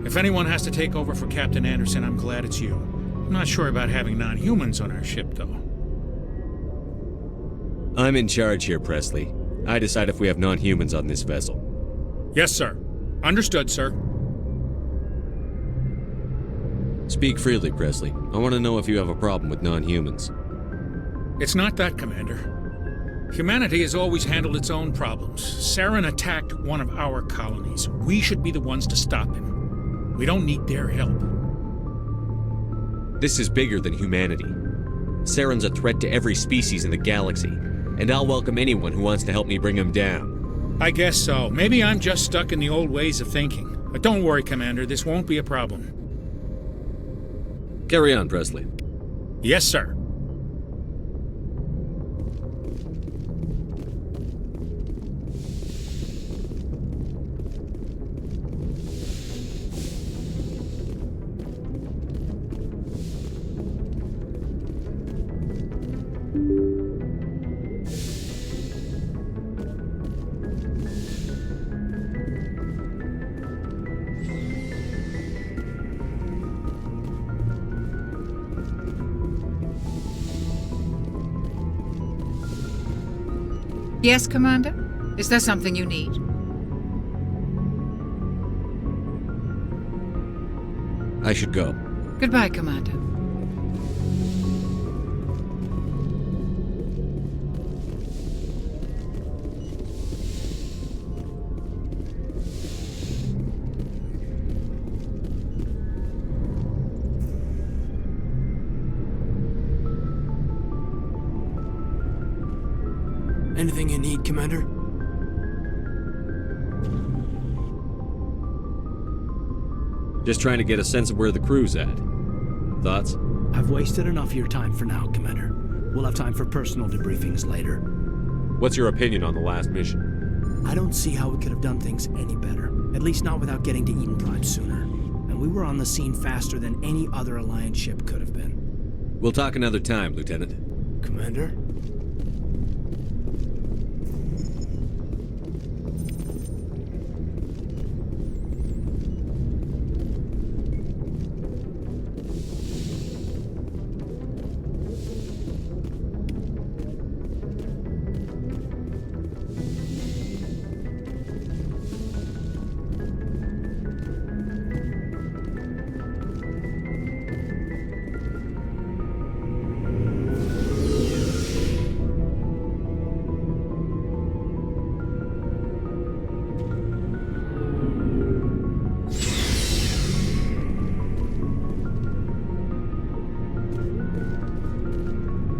If anyone has to take over for Captain Anderson, I'm glad it's you. I'm not sure about having non-humans on our ship, though. I'm in charge here, Presley. I decide if we have non-humans on this vessel. Yes, sir. Understood, sir. Speak freely, Presley. I want to know if you have a problem with non-humans. It's not that, Commander. Humanity has always handled its own problems. Saren attacked one of our colonies. We should be the ones to stop him. We don't need their help. This is bigger than humanity. Saren's a threat to every species in the galaxy, and I'll welcome anyone who wants to help me bring him down. I guess so. Maybe I'm just stuck in the old ways of thinking. But don't worry, Commander. This won't be a problem. Carry on, Presley. Yes, sir. Yes, Commander? Is there something you need? I should go. Goodbye, Commander. Anything you need, Commander? Just trying to get a sense of where the crew's at. Thoughts? I've wasted enough of your time for now, Commander. We'll have time for personal debriefings later. What's your opinion on the last mission? I don't see how we could have done things any better. At least not without getting to Eden Prime sooner. And we were on the scene faster than any other Alliance ship could have been. We'll talk another time, Lieutenant. Commander?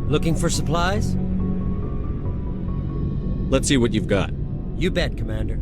Looking for supplies? Let's see what you've got. You bet, Commander.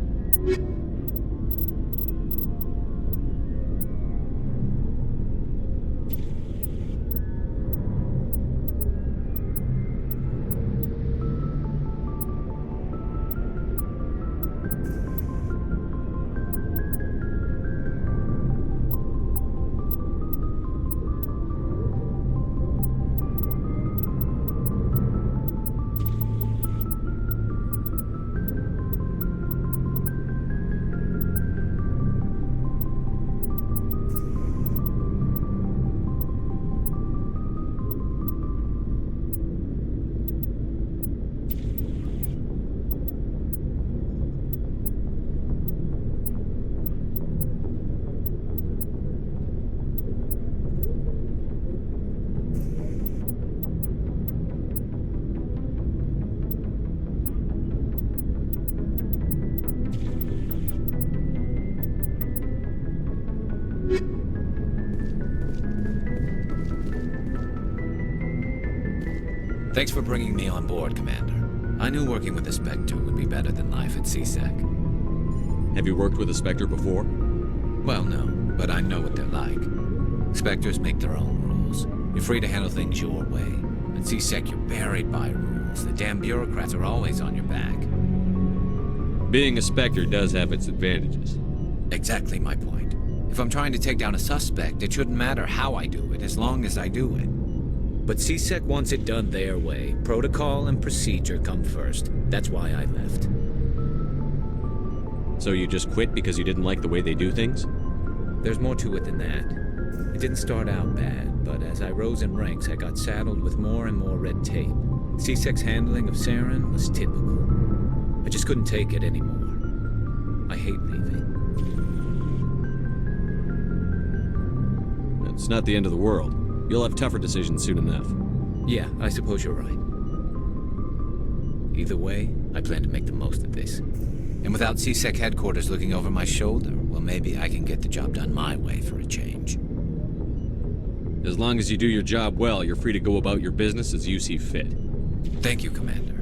Thanks for bringing me on board, Commander. I knew working with the Spectre would be better than life at CSEC. Have you worked with a Spectre before? Well, no, but I know what they're like. Spectres make their own rules. You're free to handle things your way. At CSEC, you're buried by rules. The damn bureaucrats are always on your back. Being a Spectre does have its advantages. Exactly my point. If I'm trying to take down a suspect, it shouldn't matter how I do it, as long as I do it. But CSEC wants it done their way. Protocol and procedure come first. That's why I left. So you just quit because you didn't like the way they do things? There's more to it than that. It didn't start out bad, but as I rose in ranks, I got saddled with more and more red tape. C-Sec's handling of Saren was typical. I just couldn't take it anymore. I hate leaving. It's not the end of the world. You'll have tougher decisions soon enough. Yeah, I suppose you're right. Either way, I plan to make the most of this. And without C-Sec headquarters looking over my shoulder, well, maybe I can get the job done my way for a change. As long as you do your job well, you're free to go about your business as you see fit. Thank you, Commander.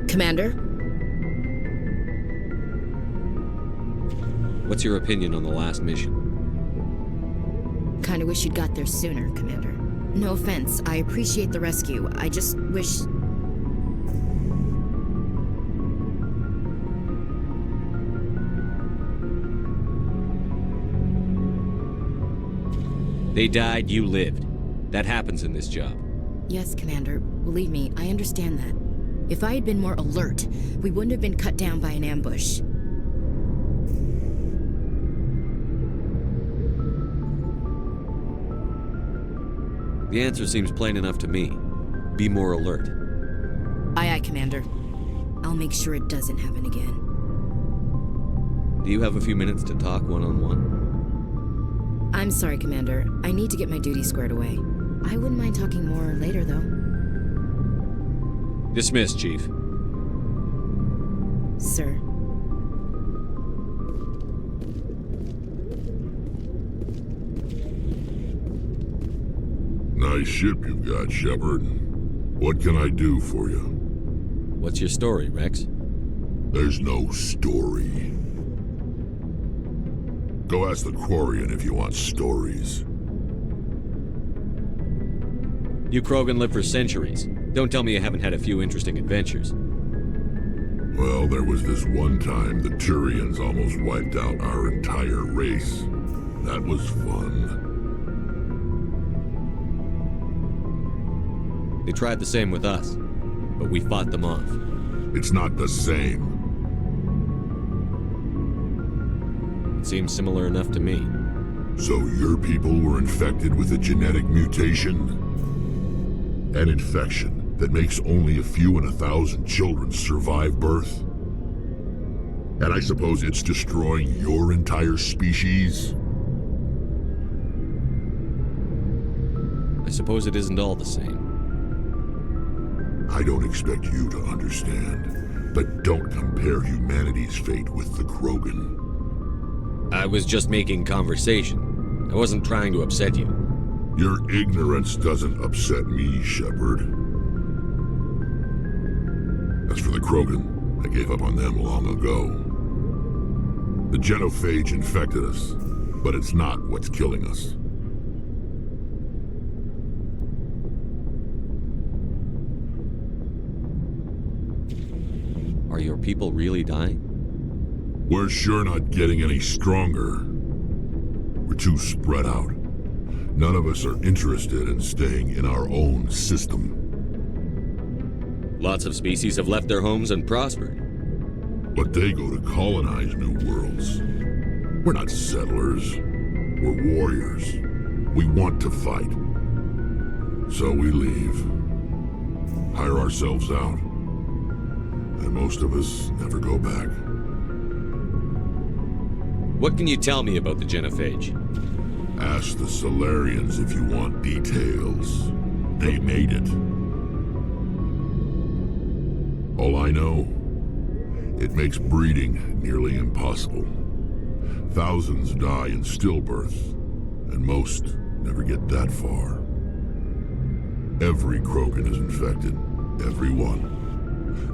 Commander? What's your opinion on the last mission? Kinda wish you'd got there sooner, Commander. No offense, I appreciate the rescue. I just wish... They died, you lived. That happens in this job. Yes, Commander. Believe me, I understand that. If I had been more alert, we wouldn't have been cut down by an ambush. The answer seems plain enough to me. Be more alert. Aye, aye, Commander. I'll make sure it doesn't happen again. Do you have a few minutes to talk one-on-one? I'm sorry, Commander. I need to get my duty squared away. I wouldn't mind talking more later, though. Dismissed, Chief. Sir. Nice ship you've got, Shepard. What can I do for you? What's your story, Rex? There's no story. Go ask the Quarian if you want stories. You Krogan live for centuries. Don't tell me you haven't had a few interesting adventures. Well, there was this one time the Turians almost wiped out our entire race. That was fun. They tried the same with us, but we fought them off. It's not the same. It seems similar enough to me. So your people were infected with a genetic mutation? An infection that makes only a few in 1,000 children survive birth? And I suppose it's destroying your entire species? I suppose it isn't all the same. I don't expect you to understand, but don't compare humanity's fate with the Krogan. I was just making conversation. I wasn't trying to upset you. Your ignorance doesn't upset me, Shepard. As for the Krogan, I gave up on them long ago. The genophage infected us, but it's not what's killing us. Are your people really dying? We're sure not getting any stronger. We're too spread out. None of us are interested in staying in our own system. Lots of species have left their homes and prospered. But they go to colonize new worlds. We're not settlers. We're warriors. We want to fight. So we leave. Hire ourselves out. And most of us never go back. What can you tell me about the genophage? Ask the Solarians if you want details. They made it. All I know, it makes breeding nearly impossible. Thousands die in stillbirth, and most never get that far. Every Krogan is infected. Every one.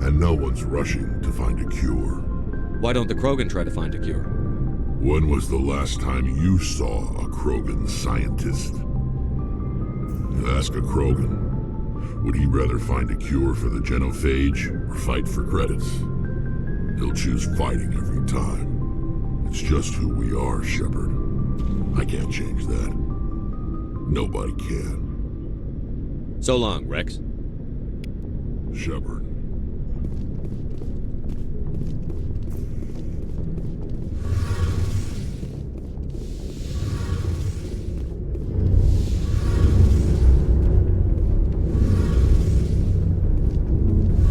And no one's rushing to find a cure. Why don't the Krogan try to find a cure? When was the last time you saw a Krogan scientist? Ask a Krogan. Would he rather find a cure for the genophage or fight for credits? He'll choose fighting every time. It's just who we are, Shepard. I can't change that. Nobody can. So long, Rex. Shepard.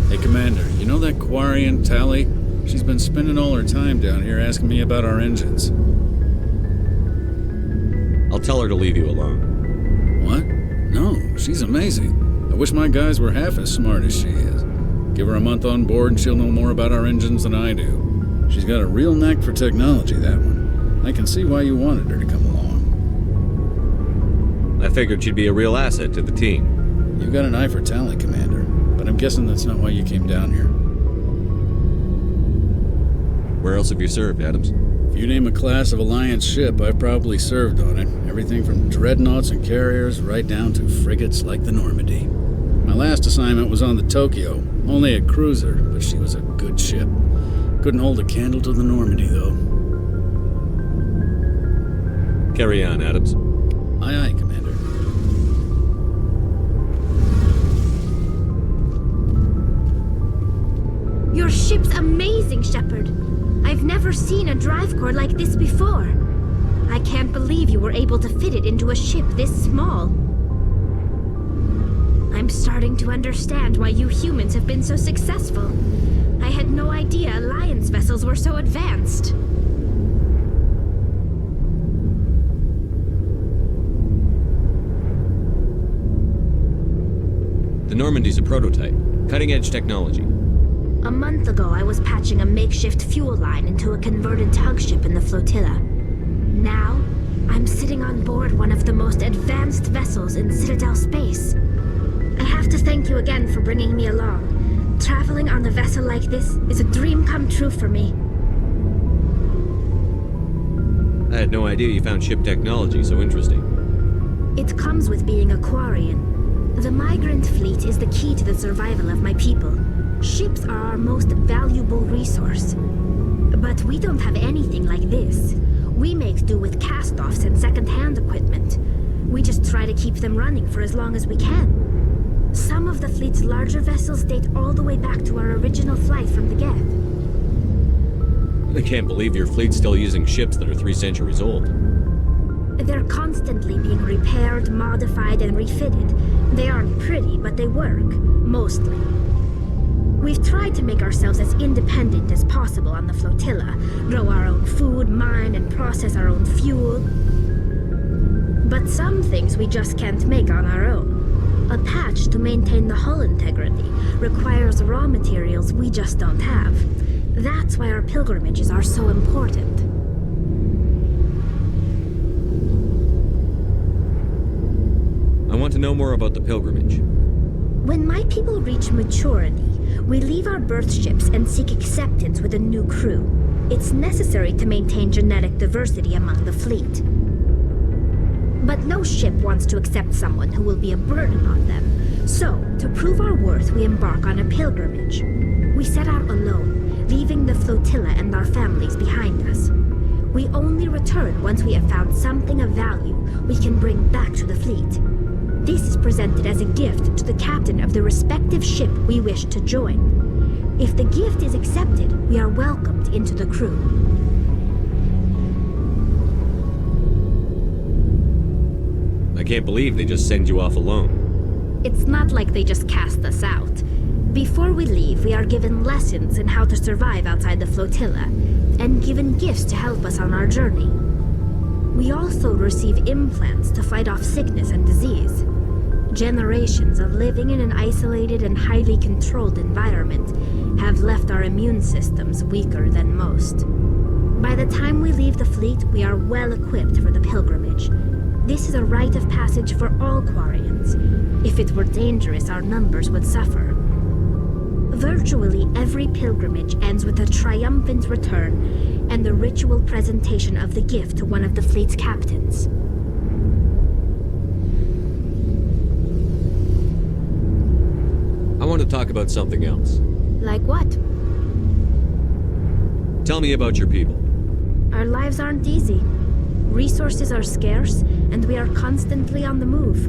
Hey, Commander, you know that Quarian, Tally? She's been spending all her time down here asking me about our engines. I'll tell her to leave you alone. What? No, she's amazing. I wish my guys were half as smart as she is. Give her a month on board and she'll know more about our engines than I do. She's got a real knack for technology, that one. I can see why you wanted her to come along. I figured she'd be a real asset to the team. You've got an eye for Tally, Commander, but I'm guessing that's not why you came down here. Where else have you served, Adams? If you name a class of Alliance ship, I've probably served on it. Everything from dreadnoughts and carriers right down to frigates like the Normandy. My last assignment was on the Tokyo, only a cruiser, but she was a good ship. Couldn't hold a candle to the Normandy, though. Carry on, Adams. Aye, aye, Commander. Your ship's amazing, Shepard. I've never seen a drive core like this before. I can't believe you were able to fit it into a ship this small. I'm starting to understand why you humans have been so successful. I had no idea Alliance vessels were so advanced. The Normandy's a prototype. Cutting-edge technology. A month ago, I was patching a makeshift fuel line into a converted tug ship in the flotilla. Now, I'm sitting on board one of the most advanced vessels in Citadel space. I have to thank you again for bringing me along. Traveling on a vessel like this is a dream come true for me. I had no idea you found ship technology so interesting. It comes with being a Quarian. The migrant fleet is the key to the survival of my people. Ships are our most valuable resource. But we don't have anything like this. We make do with cast-offs and second-hand equipment. We just try to keep them running for as long as we can. Some of the fleet's larger vessels date all the way back to our original flight from the Geth. I can't believe your fleet's still using ships that are 3 centuries old. They're constantly being repaired, modified, and refitted. They aren't pretty, but they work. Mostly. We've tried to make ourselves as independent as possible on the flotilla, grow our own food, mine, and process our own fuel. But some things we just can't make on our own. A patch to maintain the hull integrity requires raw materials we just don't have. That's why our pilgrimages are so important. I want to know more about the pilgrimage. When my people reach maturity, we leave our birth ships and seek acceptance with a new crew. It's necessary to maintain genetic diversity among the fleet. But no ship wants to accept someone who will be a burden on them. So, to prove our worth, we embark on a pilgrimage. We set out alone, leaving the flotilla and our families behind us. We only return once we have found something of value we can bring back to the fleet. This is presented as a gift to the captain of the respective ship we wish to join. If the gift is accepted, we are welcomed into the crew. I can't believe they just send you off alone. It's not like they just cast us out. Before we leave, we are given lessons in how to survive outside the flotilla, and given gifts to help us on our journey. We also receive implants to fight off sickness and disease. Generations of living in an isolated and highly controlled environment have left our immune systems weaker than most. By the time we leave the fleet, we are well equipped for the pilgrimage. This is a rite of passage for all Quarians. If it were dangerous, our numbers would suffer. Virtually every pilgrimage ends with a triumphant return and the ritual presentation of the gift to one of the fleet's captains. I want to talk about something else. Like what? Tell me about your people. Our lives aren't easy. Resources are scarce, and we are constantly on the move.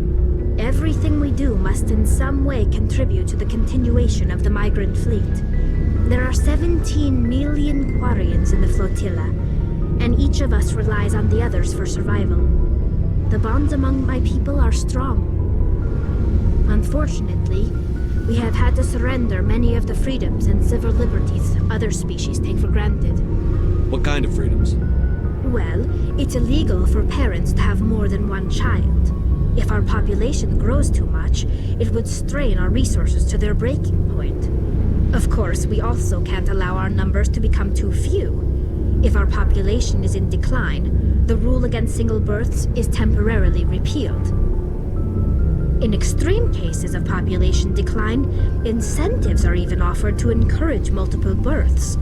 Everything we do must in some way contribute to the continuation of the migrant fleet. There are 17 million Quarians in the flotilla, and each of us relies on the others for survival. The bonds among my people are strong. Unfortunately, we have had to surrender many of the freedoms and civil liberties other species take for granted. What kind of freedoms? Well, it's illegal for parents to have more than one child. If our population grows too much, it would strain our resources to their breaking point. Of course, we also can't allow our numbers to become too few. If our population is in decline, the rule against single births is temporarily repealed. In extreme cases of population decline, incentives are even offered to encourage multiple births,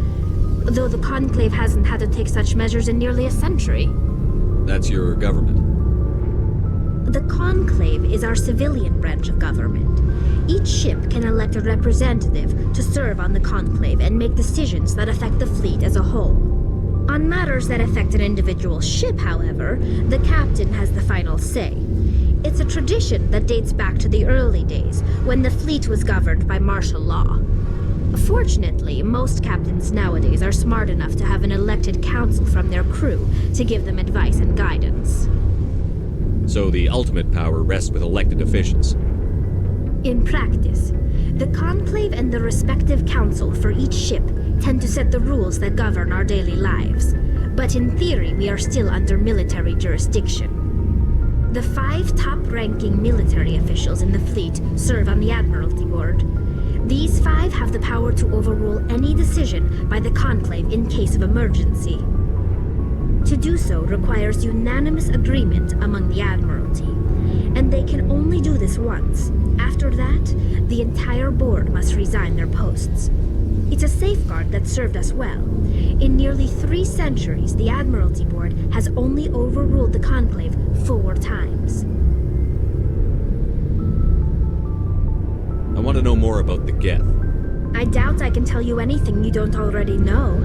though the Conclave hasn't had to take such measures in nearly a century. That's your government. The Conclave is our civilian branch of government. Each ship can elect a representative to serve on the Conclave and make decisions that affect the fleet as a whole. On matters that affect an individual ship, however, the captain has the final say. It's a tradition that dates back to the early days, when the fleet was governed by martial law. Fortunately, most captains nowadays are smart enough to have an elected council from their crew to give them advice and guidance. So the ultimate power rests with elected officials. In practice, the Conclave and the respective council for each ship tend to set the rules that govern our daily lives. But in theory, we are still under military jurisdiction. The 5 top-ranking military officials in the fleet serve on the Admiralty Board. These 5 have the power to overrule any decision by the Conclave in case of emergency. To do so requires unanimous agreement among the Admiralty, and they can only do this once. After that, the entire board must resign their posts. It's a safeguard that served us well. In nearly 3 centuries, the Admiralty Board has only overruled the Conclave 4 times. I want to know more about the Geth. I doubt I can tell you anything you don't already know.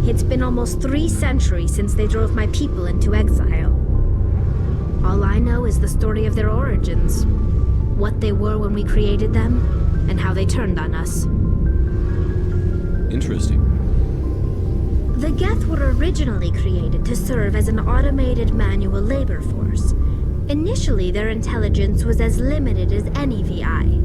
It's been almost 3 centuries since they drove my people into exile. All I know is the story of their origins, what they were when we created them, and how they turned on us. Interesting. The Geth were originally created to serve as an automated manual labor force. Initially, their intelligence was as limited as any VI.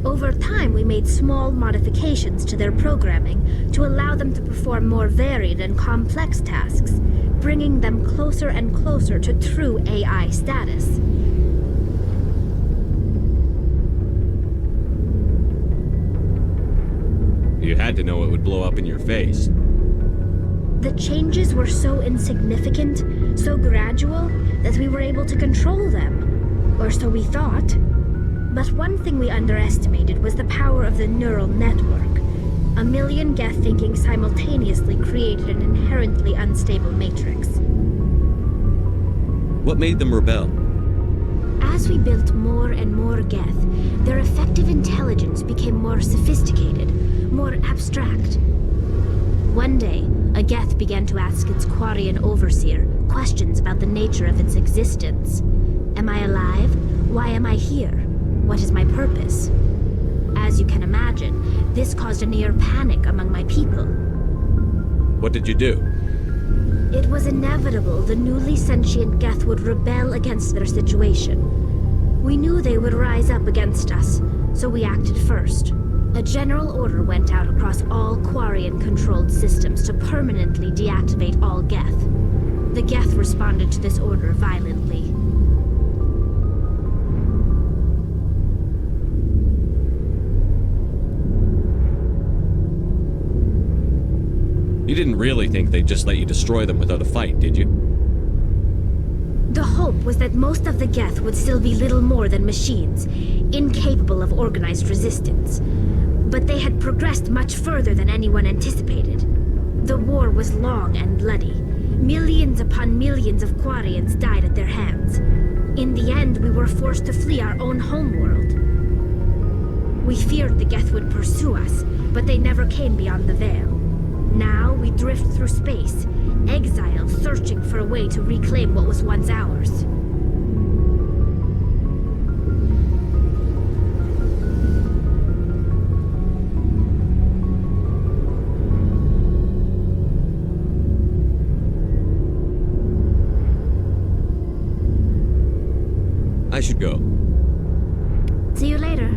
Over time, we made small modifications to their programming to allow them to perform more varied and complex tasks, bringing them closer and closer to true AI status. You had to know it would blow up in your face. The changes were so insignificant, so gradual, that we were able to control them. Or so we thought. But one thing we underestimated was the power of the neural network. A million Geth thinking simultaneously created an inherently unstable matrix. What made them rebel? As we built more and more Geth, their effective intelligence became more sophisticated, more abstract. One day, a Geth began to ask its Quarian overseer questions about the nature of its existence. Am I alive? Why am I here? What is my purpose? As you can imagine, this caused a near panic among my people. What did you do? It was inevitable the newly sentient Geth would rebel against their situation. We knew they would rise up against us, so we acted first. A general order went out across all Quarian-controlled systems to permanently deactivate all Geth. The Geth responded to this order violently. You didn't really think they'd just let you destroy them without a fight, did you? The hope was that most of the Geth would still be little more than machines, incapable of organized resistance. But they had progressed much further than anyone anticipated. The war was long and bloody. Millions upon millions of Quarians died at their hands. In the end, we were forced to flee our own homeworld. We feared the Geth would pursue us, but they never came beyond the Veil. Now we drift through space, exiled, searching for a way to reclaim what was once ours. I should go. See you later.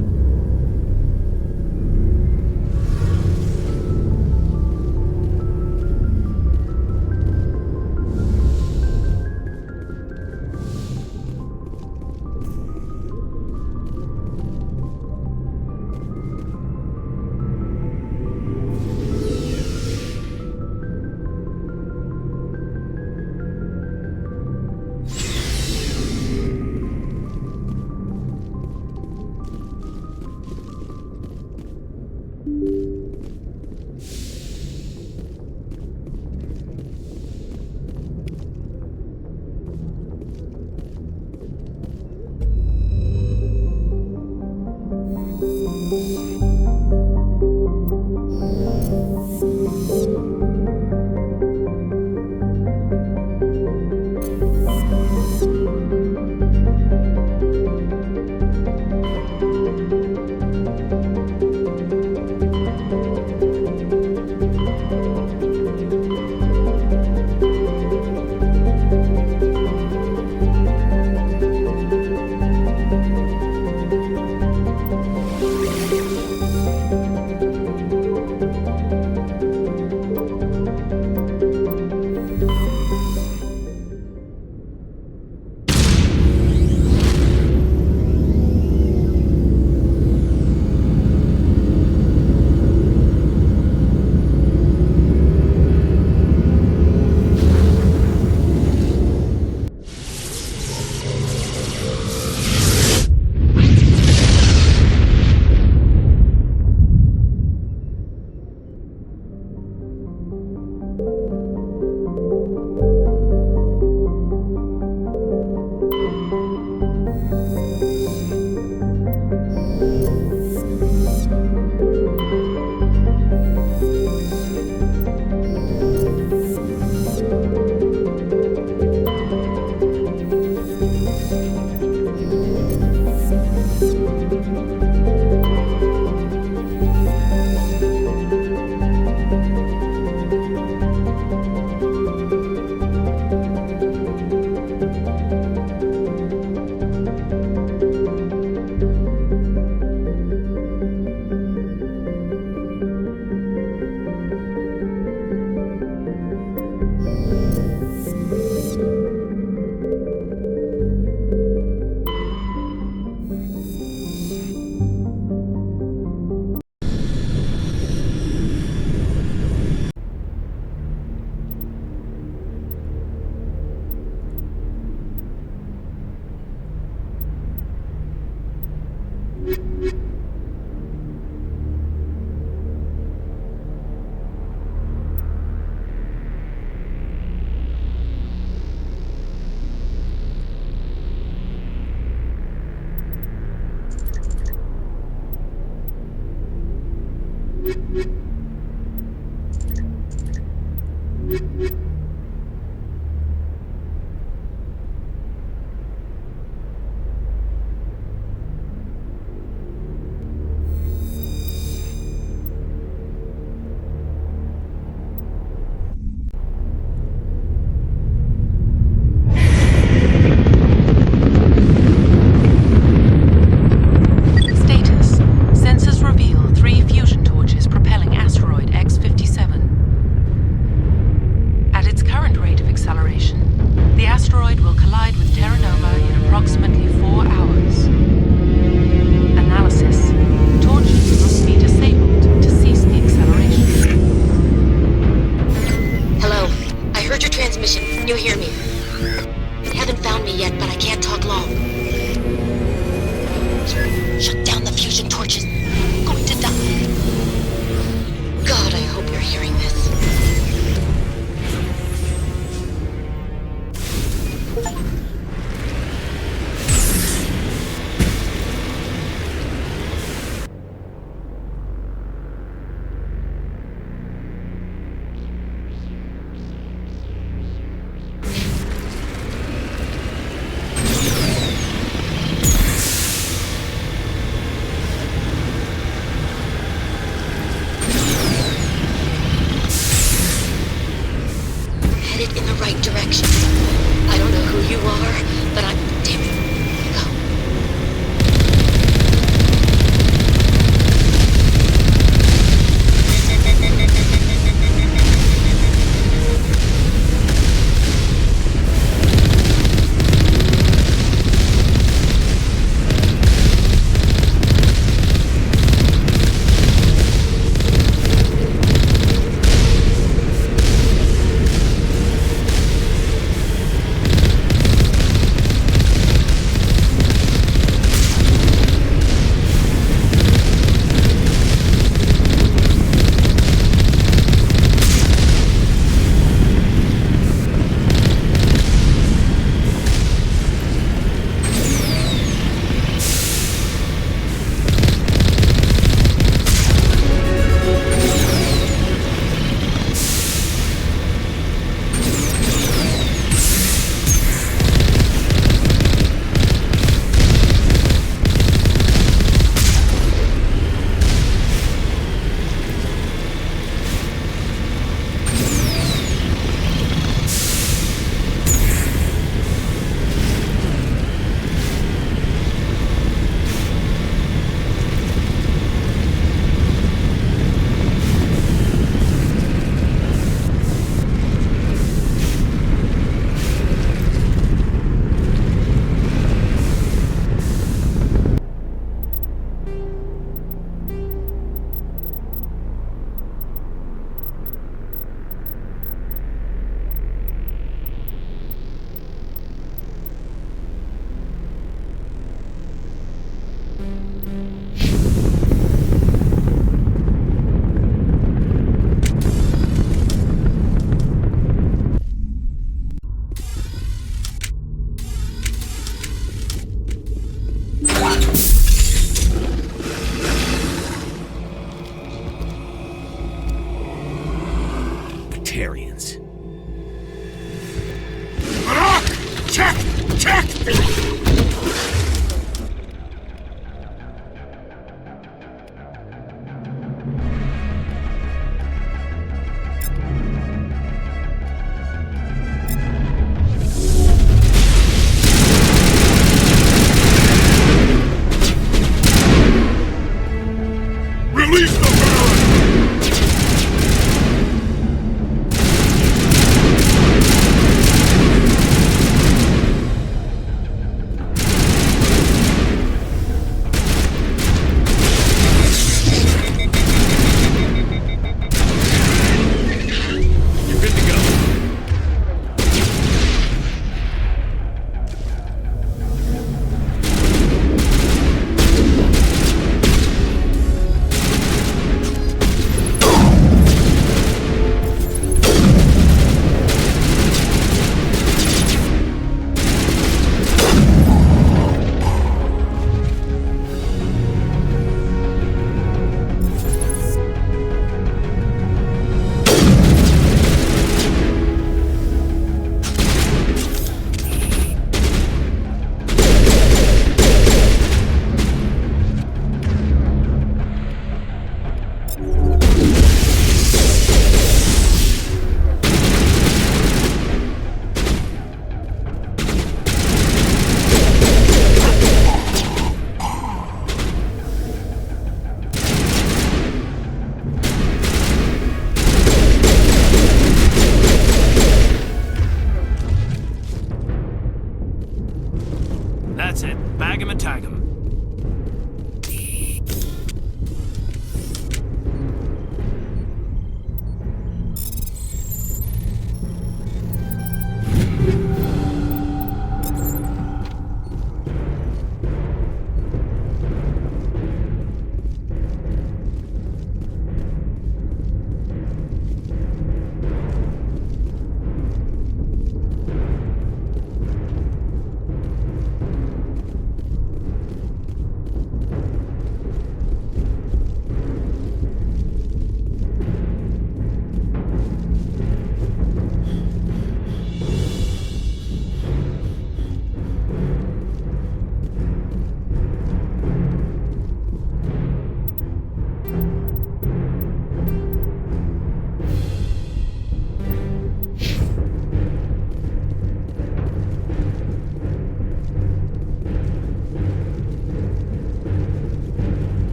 Bag 'em and tag 'em.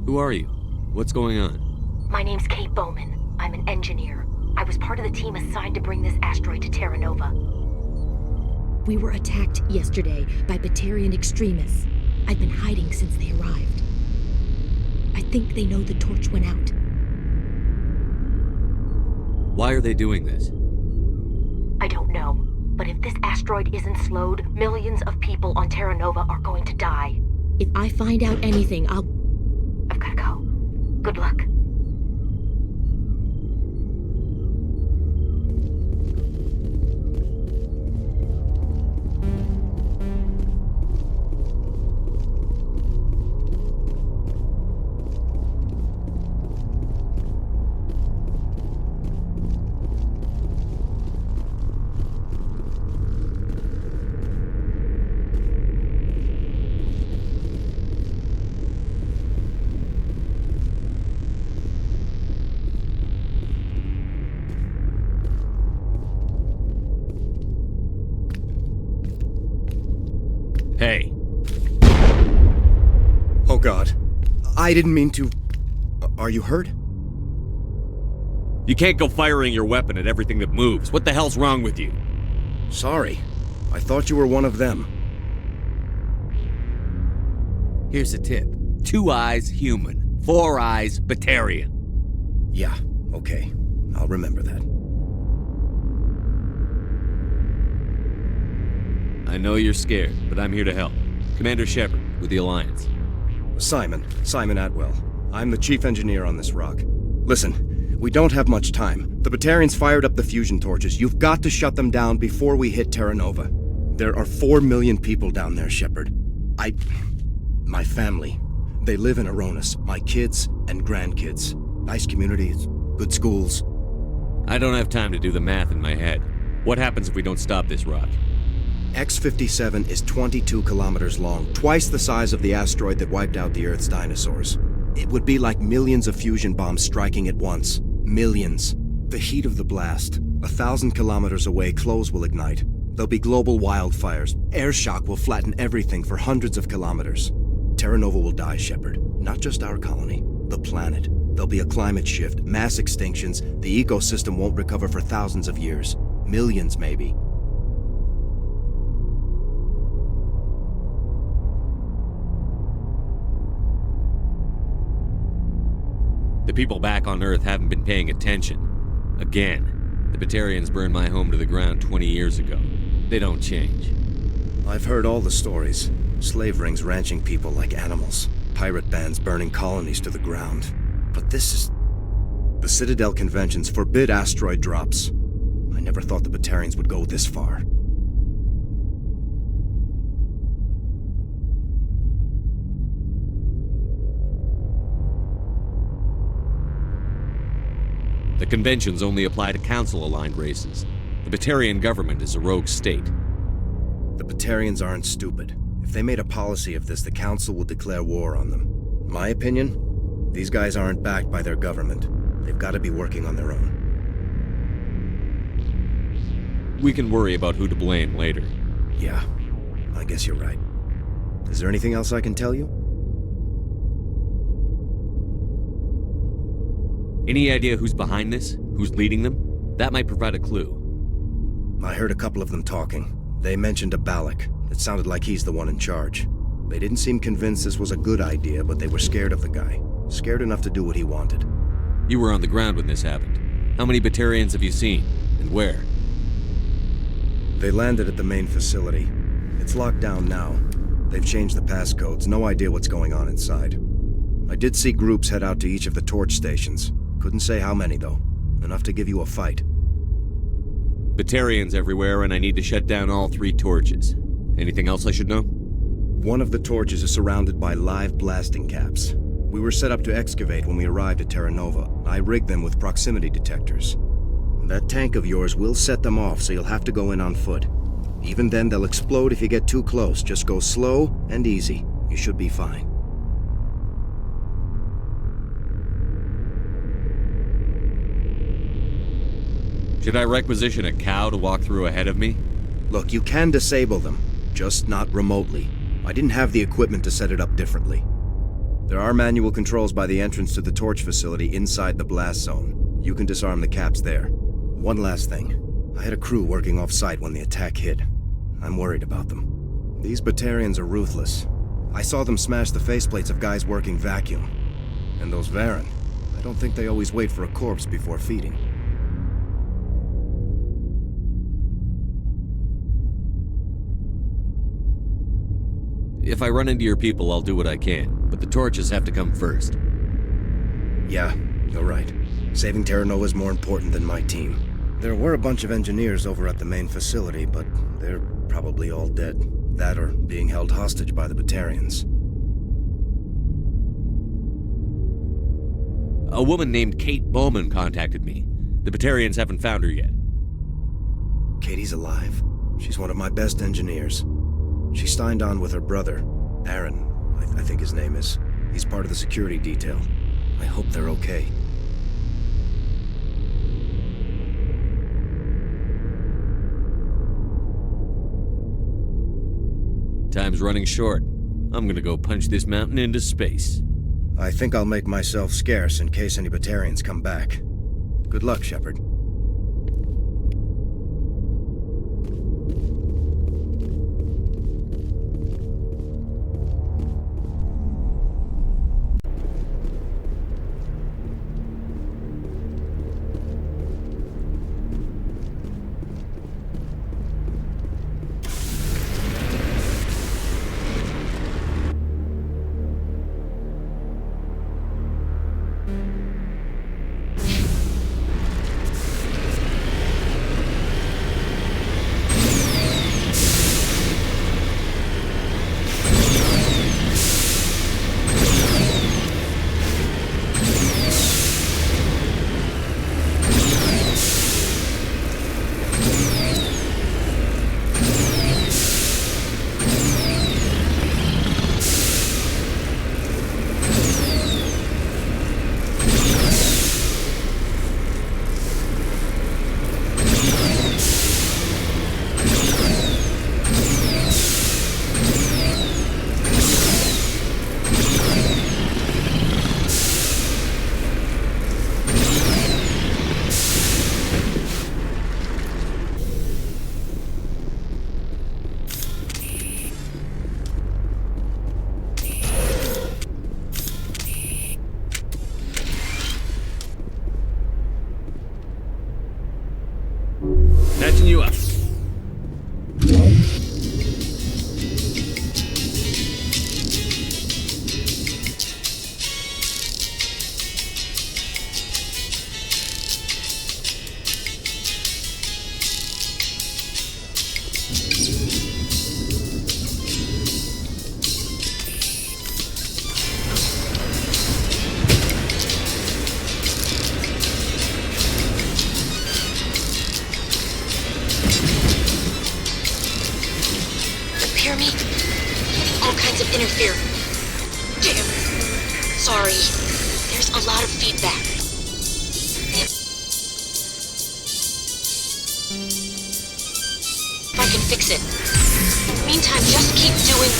Who are you? What's going on? My name's Kate Bowman. I'm an engineer. I was part of the team assigned to bring this asteroid to Terra Nova. We were attacked yesterday by Batarian extremists. I've been hiding since they arrived. I think they know the torch went out. Why are they doing this? I don't know. But if this asteroid isn't slowed, millions of people on Terra Nova are going to die. If I find out anything, I've gotta go. Good luck. Hey. Oh God. I didn't mean to... Are you hurt? You can't go firing your weapon at everything that moves. What the hell's wrong with you? Sorry. I thought you were one of them. Here's a tip. 2 eyes, human. 4 eyes, Batarian. Yeah, okay. I'll remember that. I know you're scared, but I'm here to help. Commander Shepard, with the Alliance. Simon Atwell. I'm the chief engineer on this rock. Listen, we don't have much time. The Batarians fired up the fusion torches. You've got to shut them down before we hit Terra Nova. There are 4 million people down there, Shepard. My family. They live in Aronis. My kids and grandkids. Nice communities, good schools. I don't have time to do the math in my head. What happens if we don't stop this rock? X-57 is 22 kilometers long, twice the size of the asteroid that wiped out the Earth's dinosaurs. It would be like millions of fusion bombs striking at once. Millions. The heat of the blast. 1,000 kilometers away, clothes will ignite. There'll be global wildfires. Air shock will flatten everything for hundreds of kilometers. Terra Nova will die, Shepard. Not just our colony. The planet. There'll be a climate shift, mass extinctions. The ecosystem won't recover for thousands of years. Millions, maybe. The people back on Earth haven't been paying attention. Again, the Batarians burned my home to the ground 20 years ago. They don't change. I've heard all the stories. Slave rings ranching people like animals. Pirate bands burning colonies to the ground. But this is... The Citadel Conventions forbid asteroid drops. I never thought the Batarians would go this far. The conventions only apply to Council-aligned races. The Batarian government is a rogue state. The Batarians aren't stupid. If they made a policy of this, the Council will declare war on them. My opinion? These guys aren't backed by their government. They've got to be working on their own. We can worry about who to blame later. Yeah, I guess you're right. Is there anything else I can tell you? Any idea who's behind this? Who's leading them? That might provide a clue. I heard a couple of them talking. They mentioned a Balak. It sounded like he's the one in charge. They didn't seem convinced this was a good idea, but they were scared of the guy. Scared enough to do what he wanted. You were on the ground when this happened. How many Batarians have you seen? And where? They landed at the main facility. It's locked down now. They've changed the passcodes. No idea what's going on inside. I did see groups head out to each of the torch stations. Couldn't say how many, though. Enough to give you a fight. Batarians everywhere, and I need to shut down all 3 torches. Anything else I should know? One of the torches is surrounded by live blasting caps. We were set up to excavate when we arrived at Terra Nova. I rigged them with proximity detectors. That tank of yours will set them off, so you'll have to go in on foot. Even then, they'll explode if you get too close. Just go slow and easy. You should be fine. Should I requisition a cow to walk through ahead of me? Look, you can disable them, just not remotely. I didn't have the equipment to set it up differently. There are manual controls by the entrance to the torch facility inside the blast zone. You can disarm the caps there. One last thing. I had a crew working off-site when the attack hit. I'm worried about them. These Batarians are ruthless. I saw them smash the faceplates of guys working vacuum. And those Varren, I don't think they always wait for a corpse before feeding. If I run into your people, I'll do what I can, but the torches have to come first. Yeah, you're right. Saving Terra Nova is more important than my team. There were a bunch of engineers over at the main facility, but they're probably all dead. That or being held hostage by the Batarians. A woman named Kate Bowman contacted me. The Batarians haven't found her yet. Katie's alive. She's one of my best engineers. She signed on with her brother, Aaron, I think his name is. He's part of the security detail. I hope they're okay. Time's running short. I'm gonna go punch this mountain into space. I think I'll make myself scarce in case any Batarians come back. Good luck, Shepard. Patching you up. Hear me? All kinds of interference. Damn. Sorry. There's a lot of feedback. if I can fix it. Meantime, just keep doing...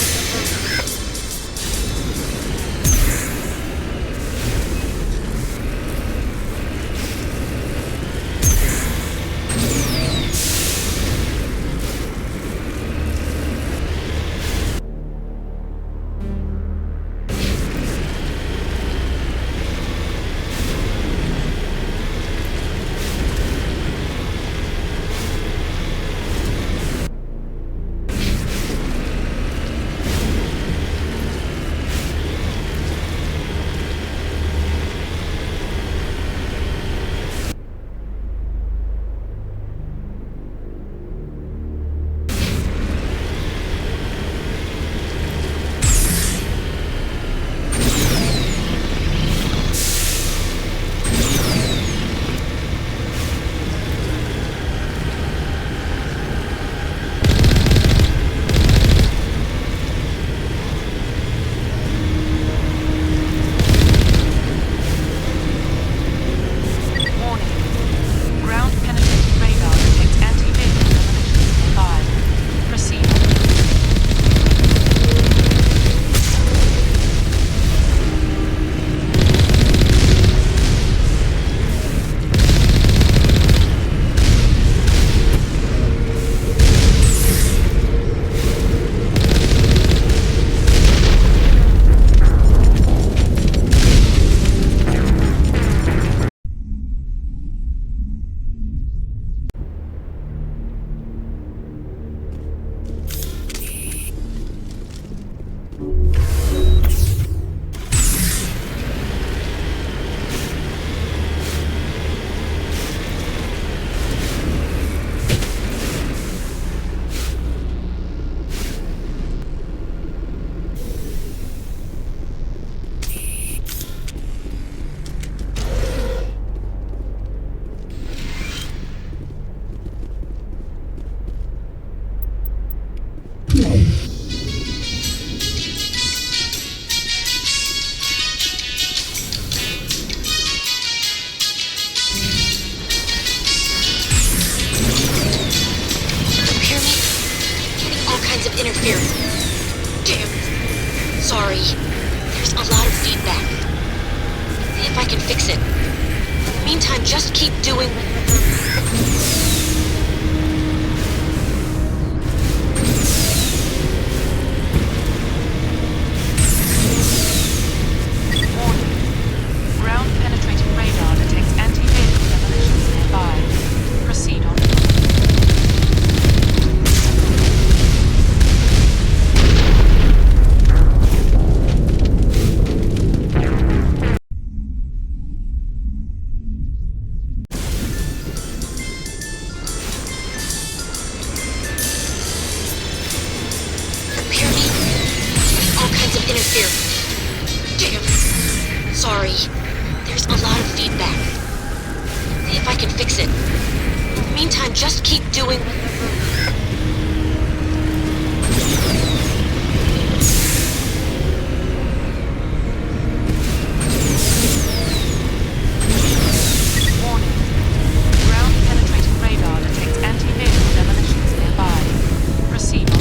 interference. Damn it. Sorry. There's a lot of feedback. See if I can fix it. Meantime, just keep doing... Ground-penetrating radar detects anti-vehicle demolitions nearby. Proceed on. Hear me? All kinds of interference. Damn it. Sorry. There's a lot of feedback. See if I can fix it. Meantime, just keep doing... Warning. Ground-penetrating radar detects anti-vehicle demolitions nearby. Proceed on.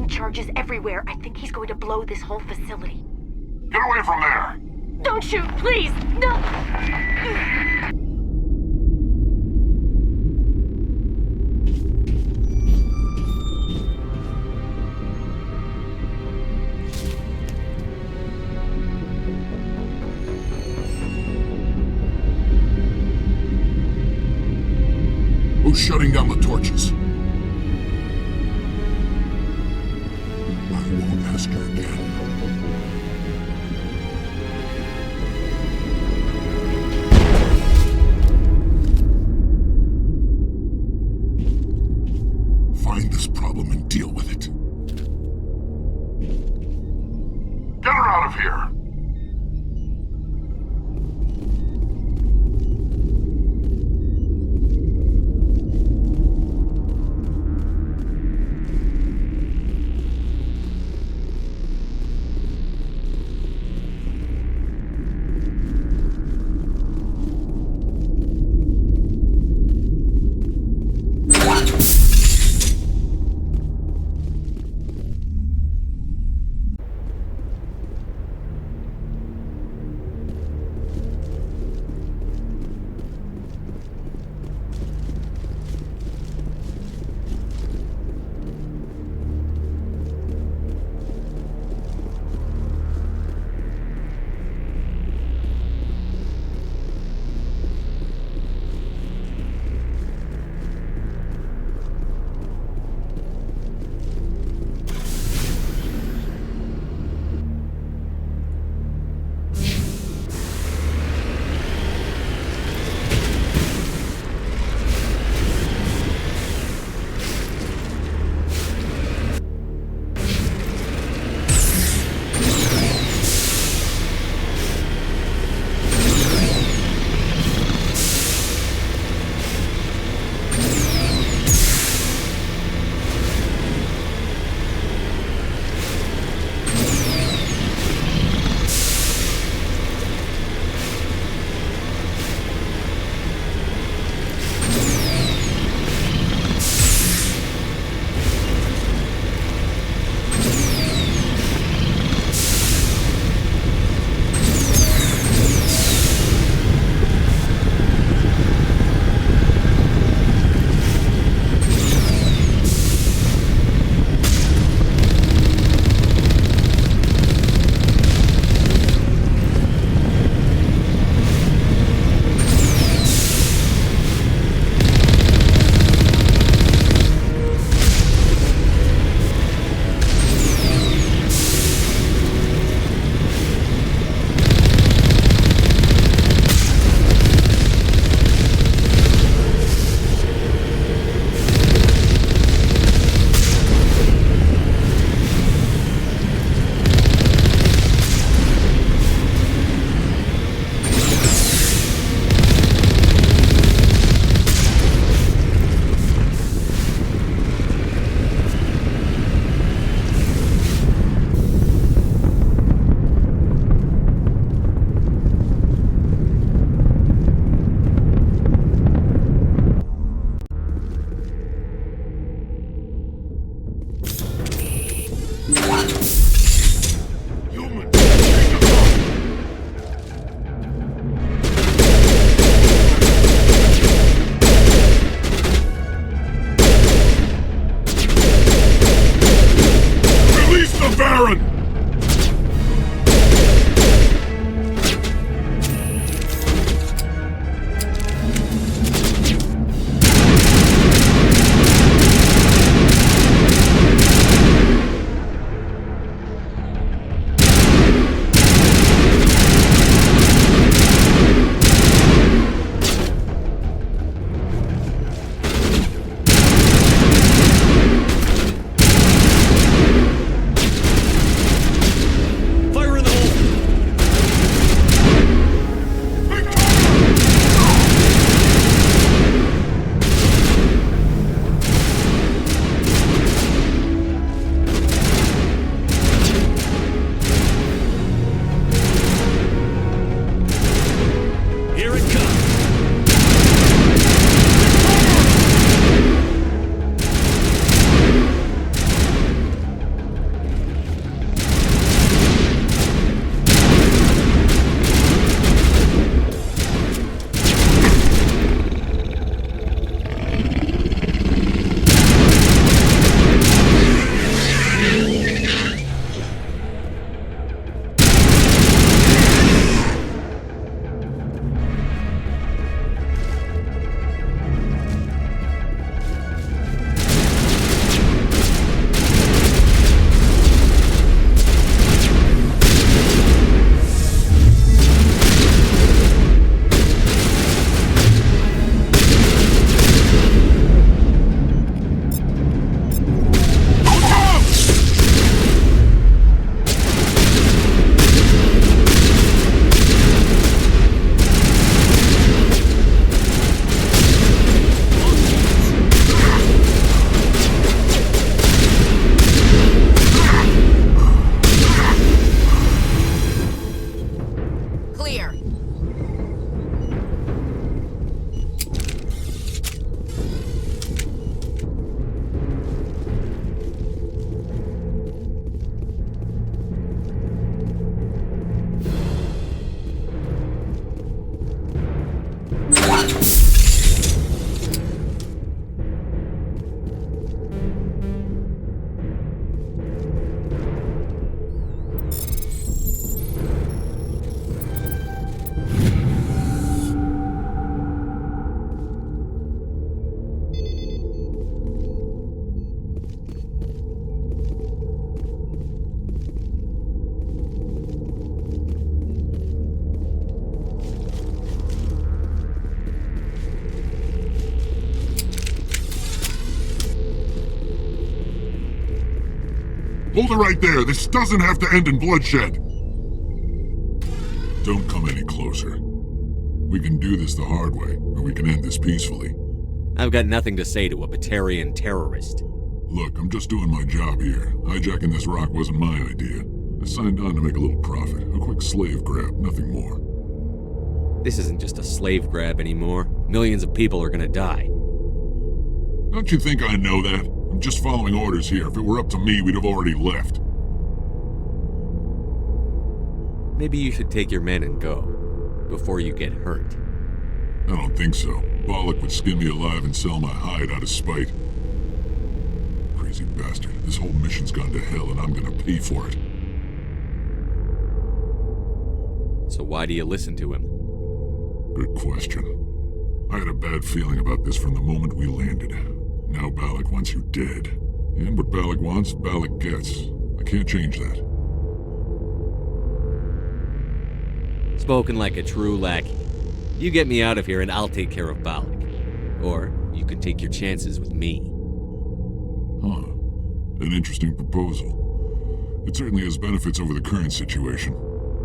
setting charges everywhere. I think he's going to blow this whole facility. Get away from there! Don't shoot, please! No! Who's shutting down the torches? I won't ask her again. Find this problem and deal with it. Get her out of here! clear. Hold it right there. This doesn't have to end in bloodshed. Don't come any closer. We can do this the hard way, or we can end this peacefully. I've got nothing to say to a Batarian terrorist. Look, I'm just doing my job here. Hijacking this rock wasn't my idea. I signed on to make a little profit. A quick slave grab, nothing more. This isn't just a slave grab anymore. Millions of people are gonna die. Don't you think I know that? I'm just following orders here. If it were up to me, we'd have already left. Maybe you should take your men and go, before you get hurt. I don't think so. Balak would skin me alive and sell my hide out of spite. Crazy bastard. This whole mission's gone to hell and I'm gonna pay for it. So why do you listen to him? Good question. I had a bad feeling about this from the moment we landed. Now Balak wants you dead. And what Balak wants, Balak gets. I can't change that. Spoken like a true lackey. You get me out of here and I'll take care of Balak. Or you can take your chances with me. Huh. An interesting proposal. It certainly has benefits over the current situation.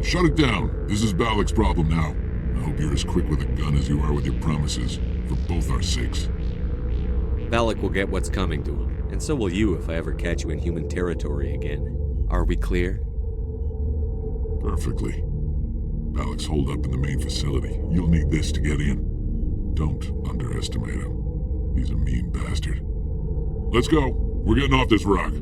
Shut it down. This is Balak's problem now. I hope you're as quick with a gun as you are with your promises, for both our sakes. Balak will get what's coming to him, and so will you if I ever catch you in human territory again. Are we clear? Perfectly. Balak's holed up in the main facility. You'll need this to get in. Don't underestimate him. He's a mean bastard. Let's go. We're getting off this rock.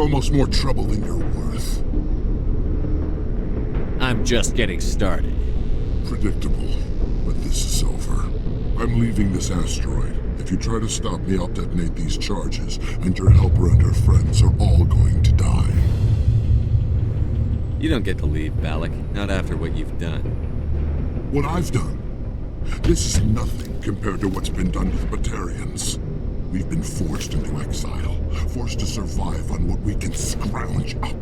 almost more trouble than you're worth. I'm just getting started. Predictable, but this is over. I'm leaving this asteroid. If you try to stop me, I'll detonate these charges, and your helper and her friends are all going to die. You don't get to leave, Balak. Not after what you've done. What I've done? This is nothing compared to what's been done to the Batarians. We've been forced into exile, forced to survive on what we can scrounge up.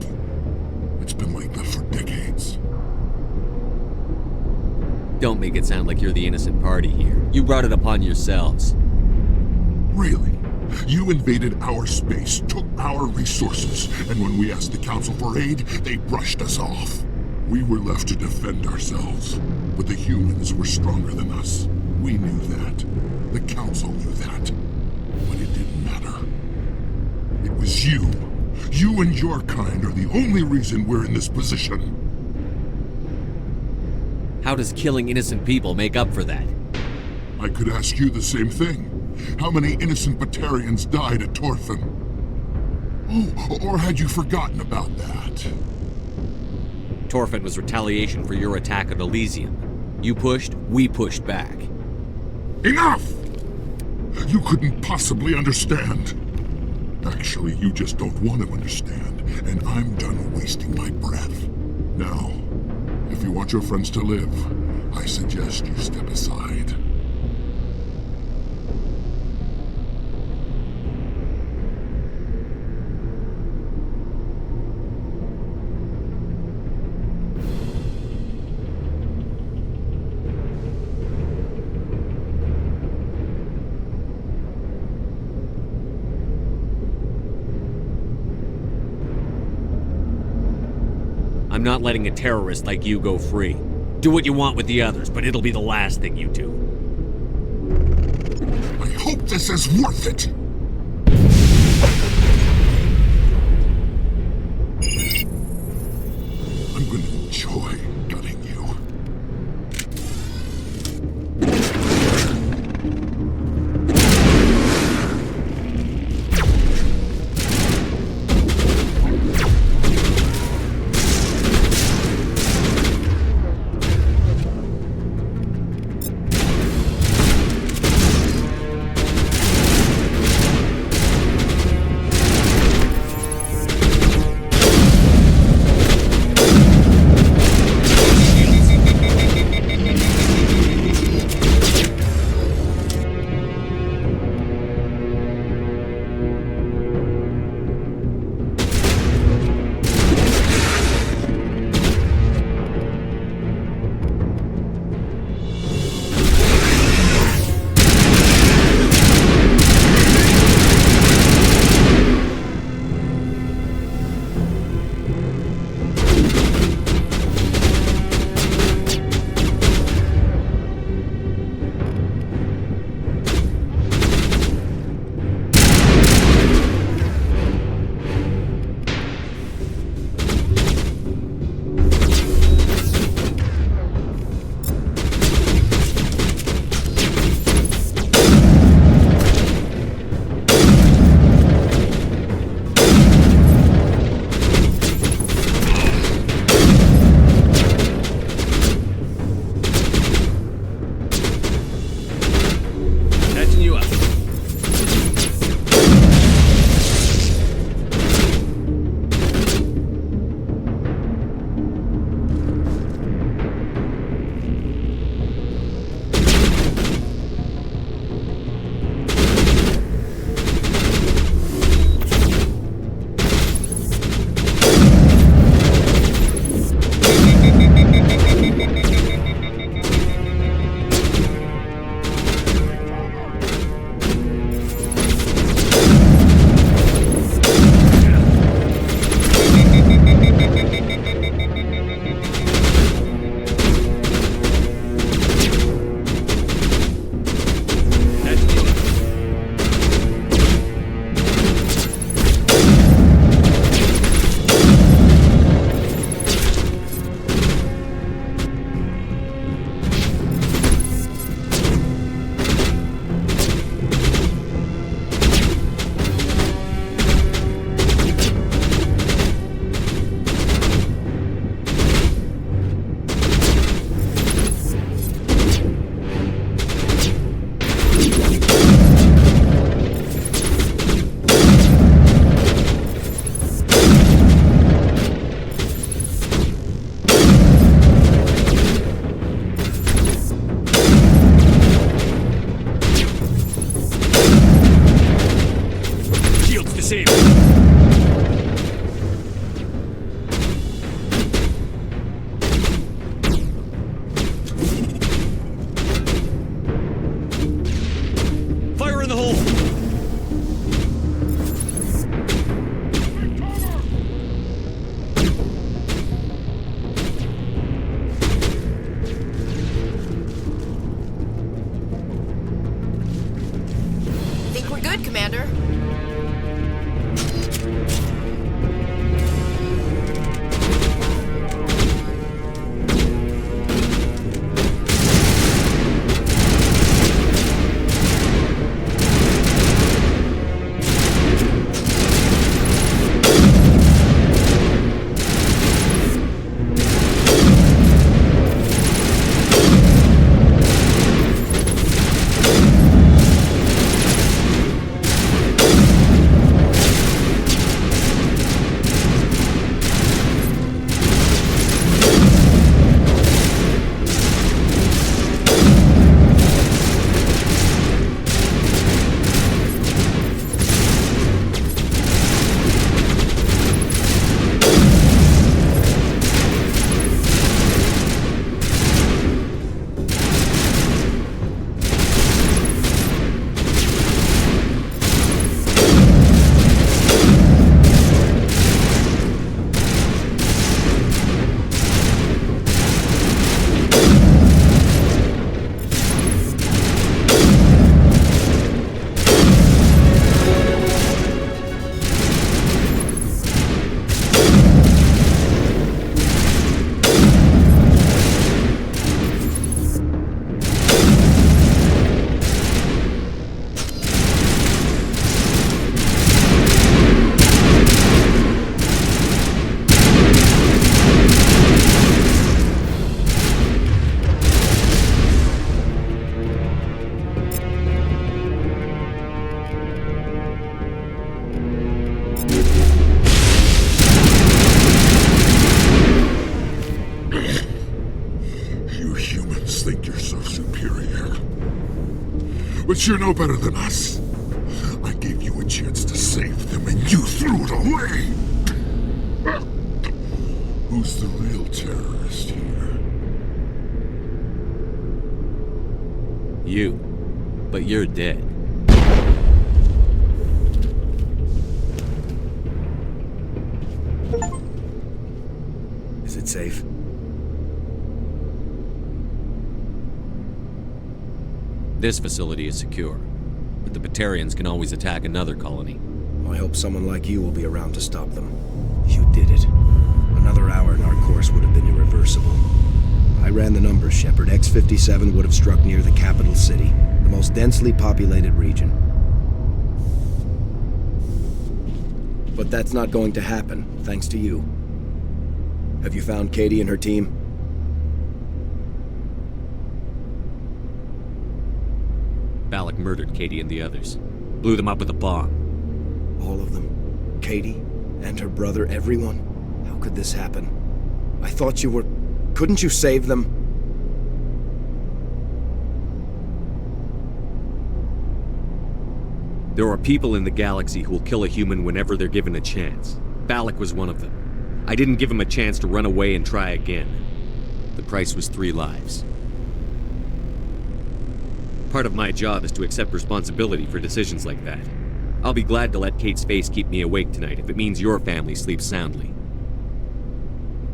It's been like that for decades. Don't make it sound like you're the innocent party here. You brought it upon yourselves. Really? You invaded our space, took our resources, and when we asked the Council for aid, they brushed us off. We were left to defend ourselves, but the humans were stronger than us. We knew that. The Council knew that. But it didn't matter. It was you. You and your kind are the only reason we're in this position. How does killing innocent people make up for that? I could ask you the same thing. How many innocent Batarians died at Torfan? Oh, or had you forgotten about that? Torfan was retaliation for your attack at Elysium. You pushed, we pushed back. Enough! You couldn't possibly understand. Actually, you just don't want to understand, and I'm done wasting my breath. Now, if you want your friends to live, I suggest you step aside. I'm not letting a terrorist like you go free. Do what you want with the others, but it'll be the last thing you do. I hope this is worth it! I'm going to enjoy gutting you. But you're no better than us. I gave you a chance to save them, and you threw it away! Who's the real terrorist here? You. But you're dead. Is it safe? This facility is secure, but the Batarians can always attack another colony. I hope someone like you will be around to stop them. You did it. Another hour and our course would have been irreversible. I ran the numbers, Shepard. X-57 would have struck near the capital city, the most densely populated region. But that's not going to happen, thanks to you. Have you found Katie and her team? Balak murdered Katie and the others. Blew them up with a bomb. All of them? Katie? And her brother? Everyone? How could this happen? I thought you were... Couldn't you save them? There are people in the galaxy who will kill a human whenever they're given a chance. Balak was one of them. I didn't give him a chance to run away and try again. The price was 3 lives. Part of my job is to accept responsibility for decisions like that. I'll be glad to let Kate's face keep me awake tonight if it means your family sleeps soundly.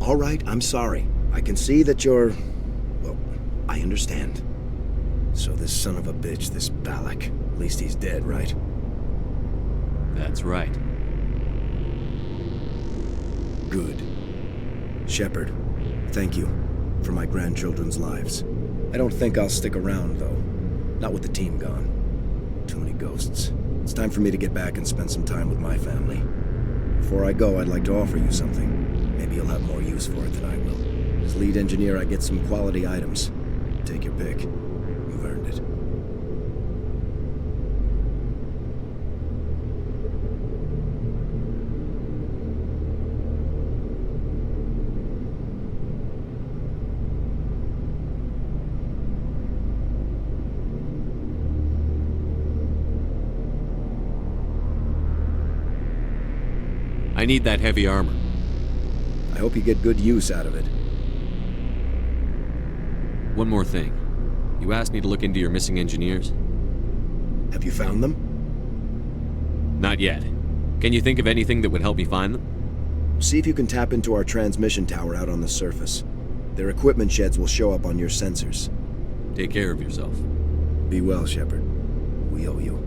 All right, I'm sorry. I can see that you're... Well, I understand. So this son of a bitch, this Balak, at least he's dead, right? That's right. Good. Shepard, thank you for my grandchildren's lives. I don't think I'll stick around, though. Not with the team gone. Too many ghosts. It's time for me to get back and spend some time with my family. Before I go, I'd like to offer you something. Maybe you'll have more use for it than I will. As lead engineer, I get some quality items. Take your pick. You've earned it. I need that heavy armor. I hope you get good use out of it. One more thing. You asked me to look into your missing engineers? Have you found them? Not yet. Can you think of anything that would help me find them? See if you can tap into our transmission tower out on the surface. Their equipment sheds will show up on your sensors. Take care of yourself. Be well, Shepard. We owe you.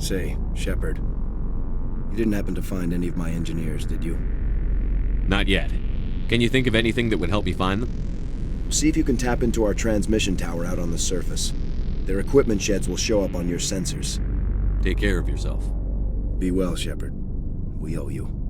Say, Shepard, you didn't happen to find any of my engineers, did you? Not yet. Can you think of anything that would help me find them? See if you can tap into our transmission tower out on the surface. Their equipment sheds will show up on your sensors. Take care of yourself. Be well, Shepard. We owe you.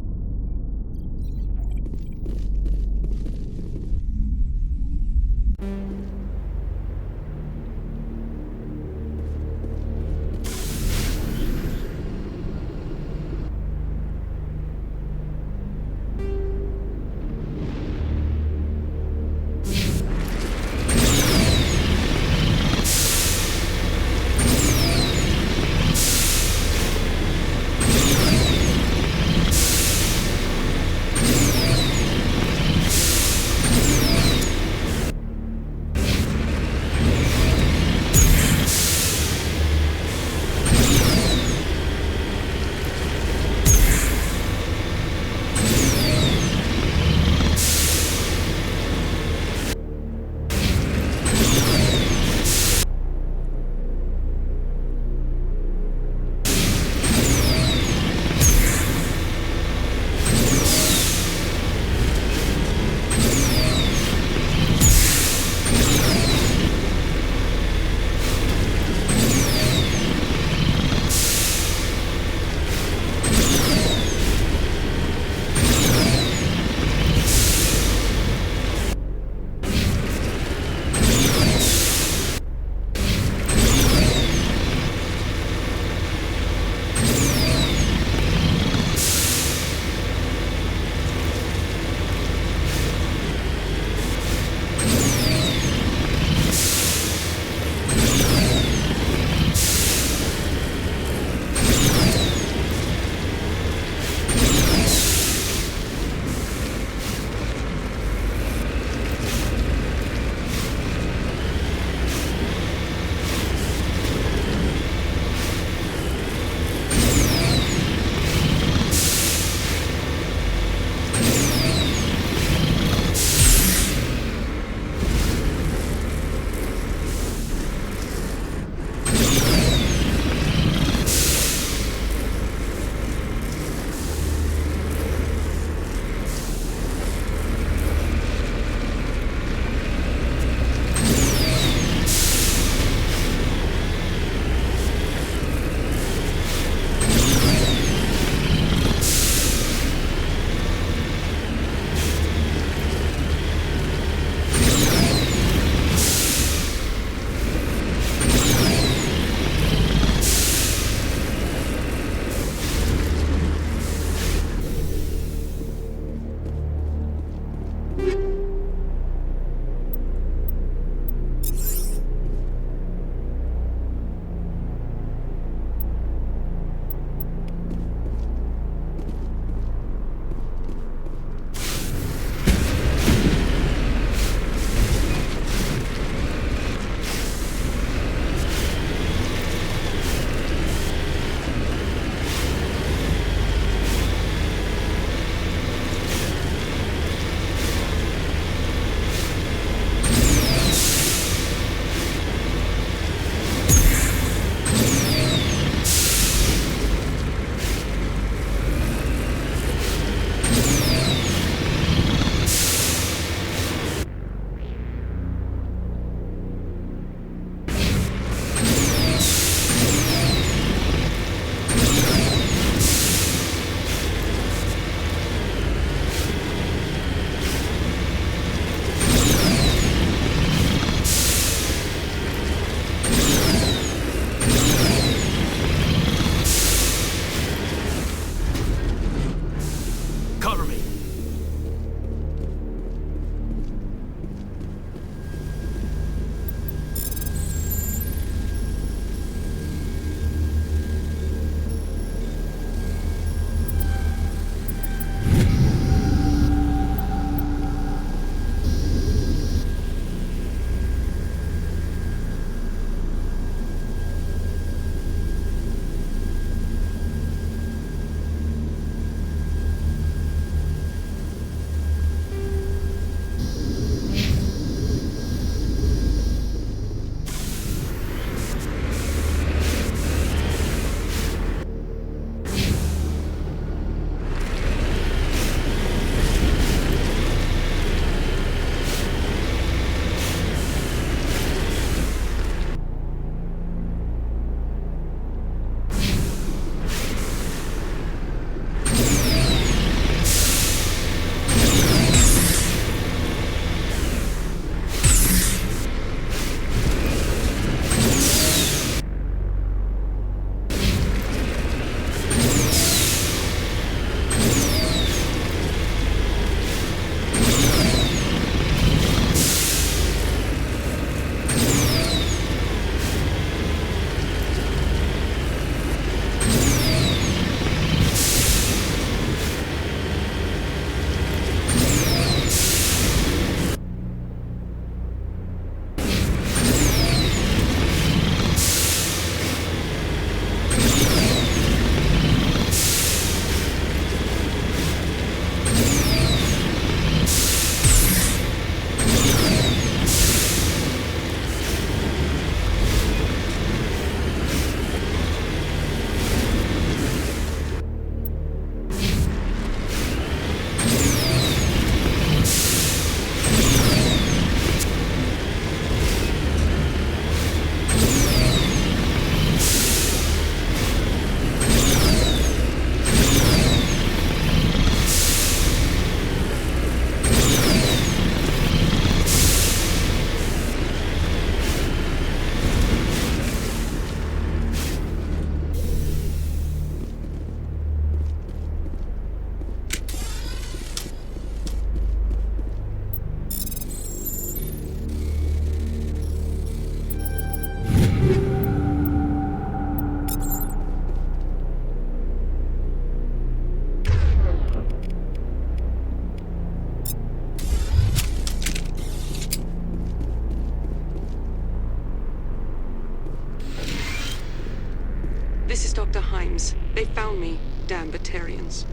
They found me, damn Batarians.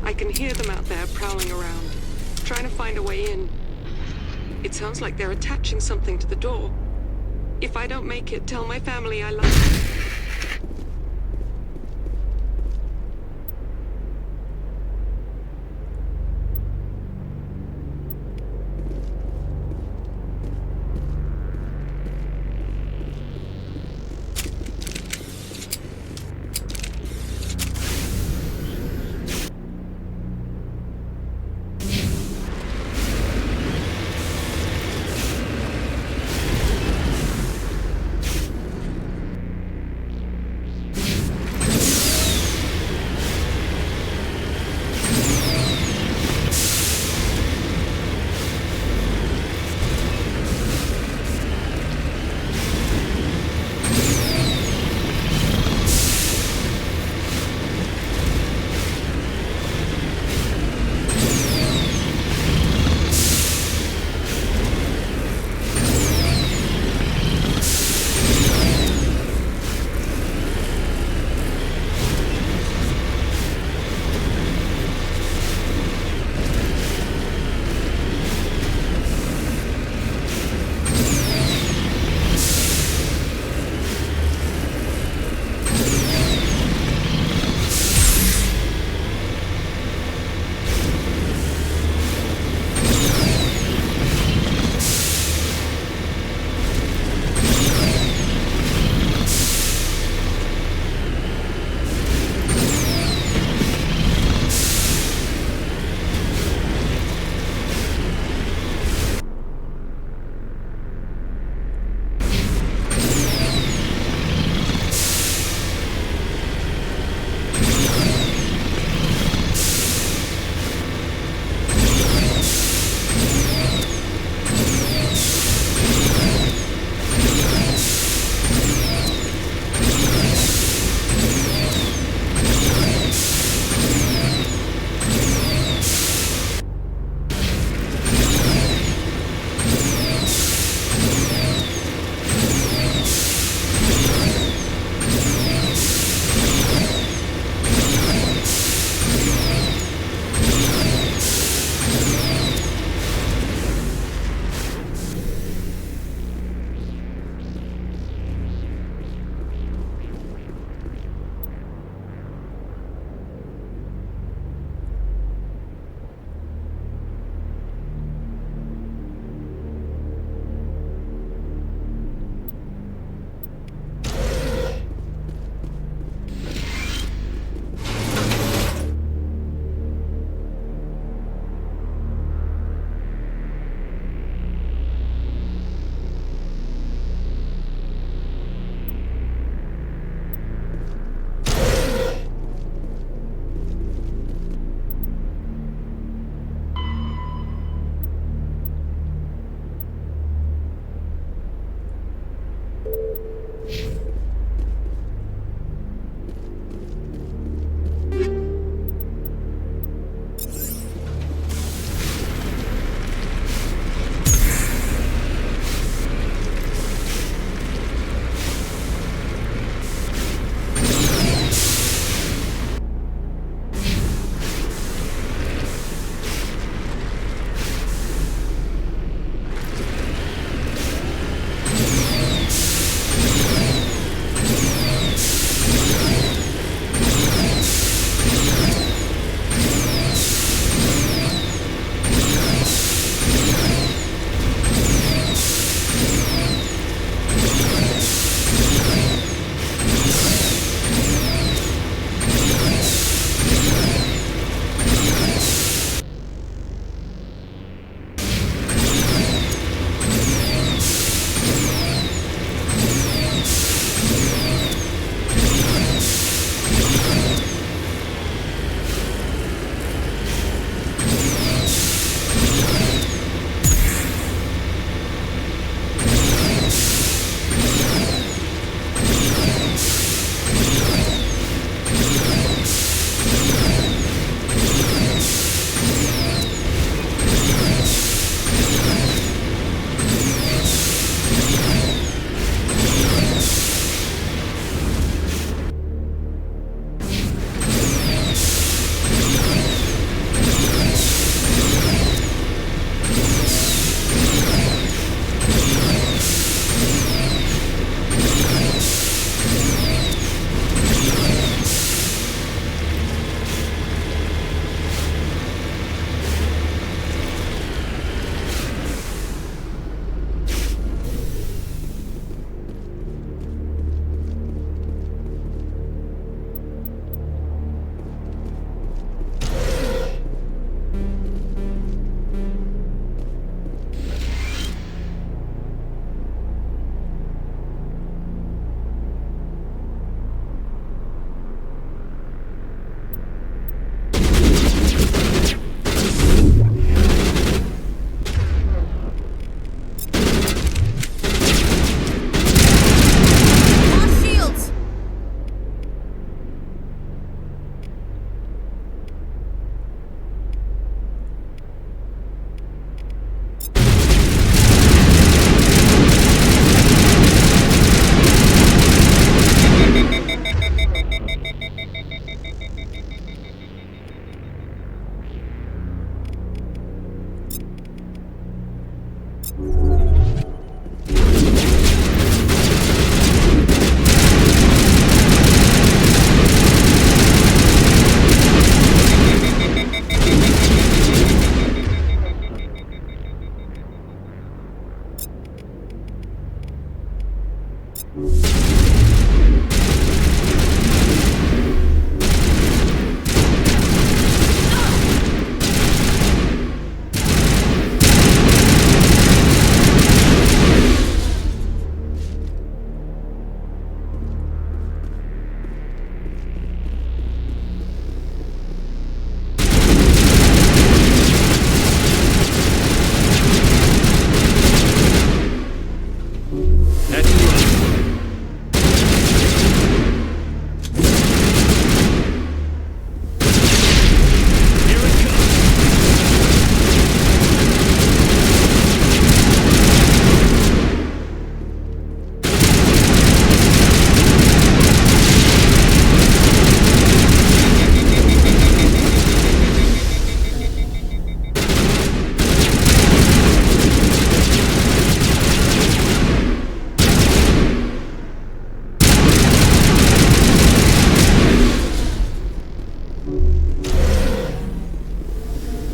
I can hear them out there prowling around, trying to find a way in. It sounds like they're attaching something to the door. If I don't make it, tell my family I love them.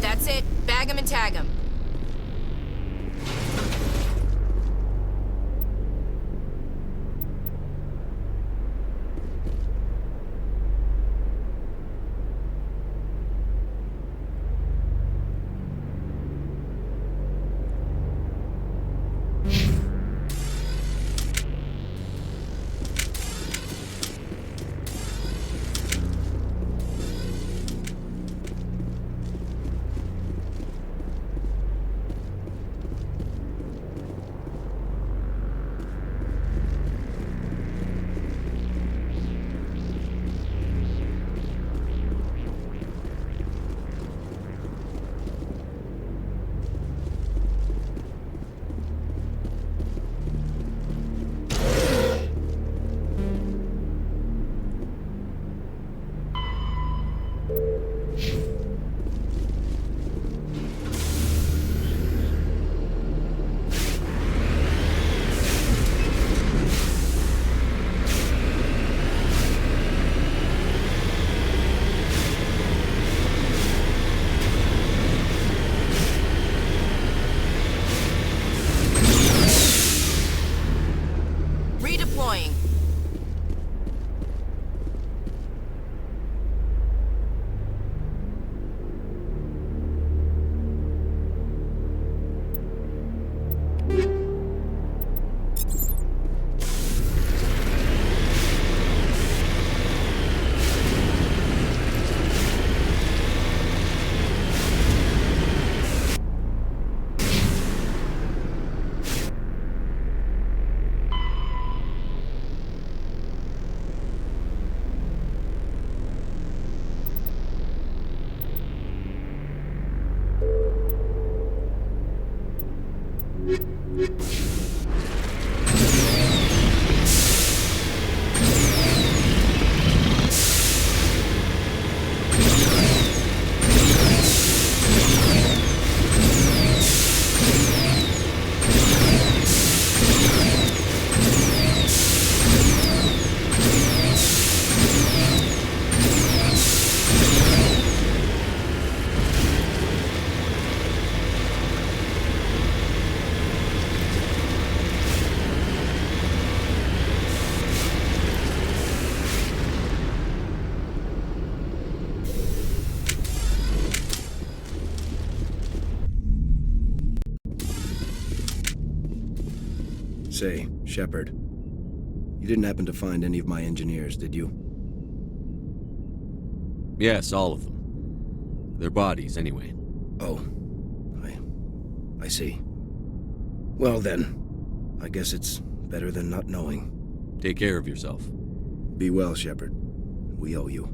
That's it. Bag 'em and tag 'em. Redeploying. Say, Shepard, you didn't happen to find any of my engineers, did you? Yes, all of them. Their bodies, anyway. Oh. I see. Well then, I guess it's better than not knowing. Take care of yourself. Be well, Shepard. We owe you.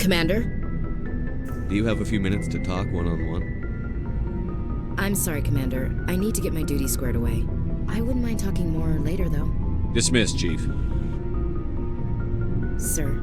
Commander? Do you have a few minutes to talk one-on-one? I'm sorry, Commander. I need to get my duties squared away. I wouldn't mind talking more later, though. Dismissed, Chief. Sir.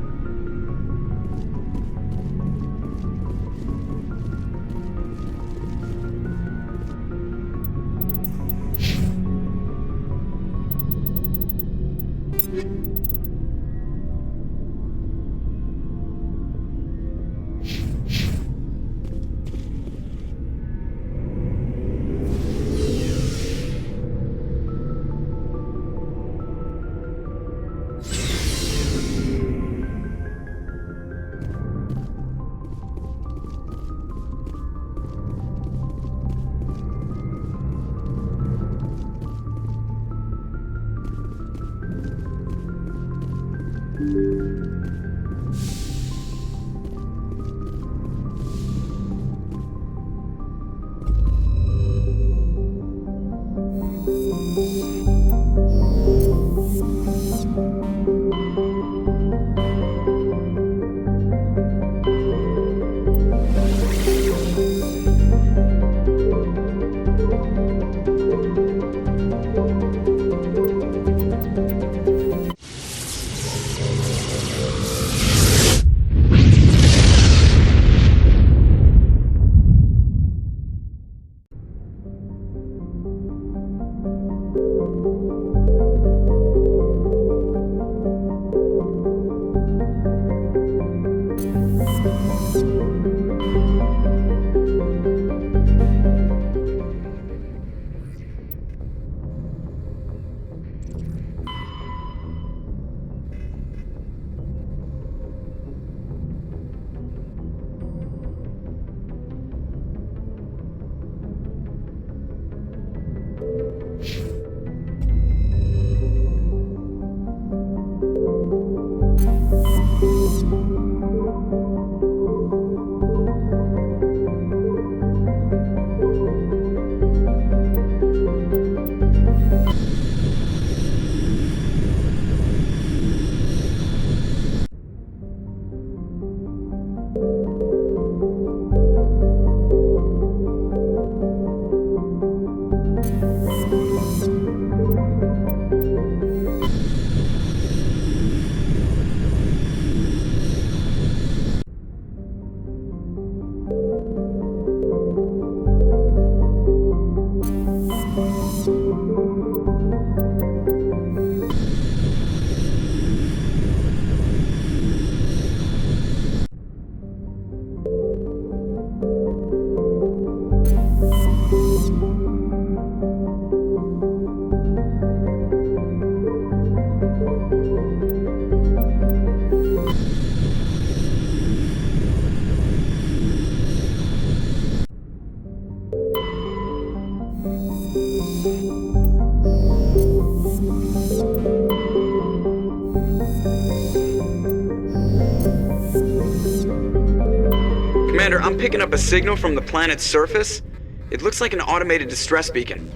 Commander, I'm picking up a signal from the planet's surface. It looks like an automated distress beacon.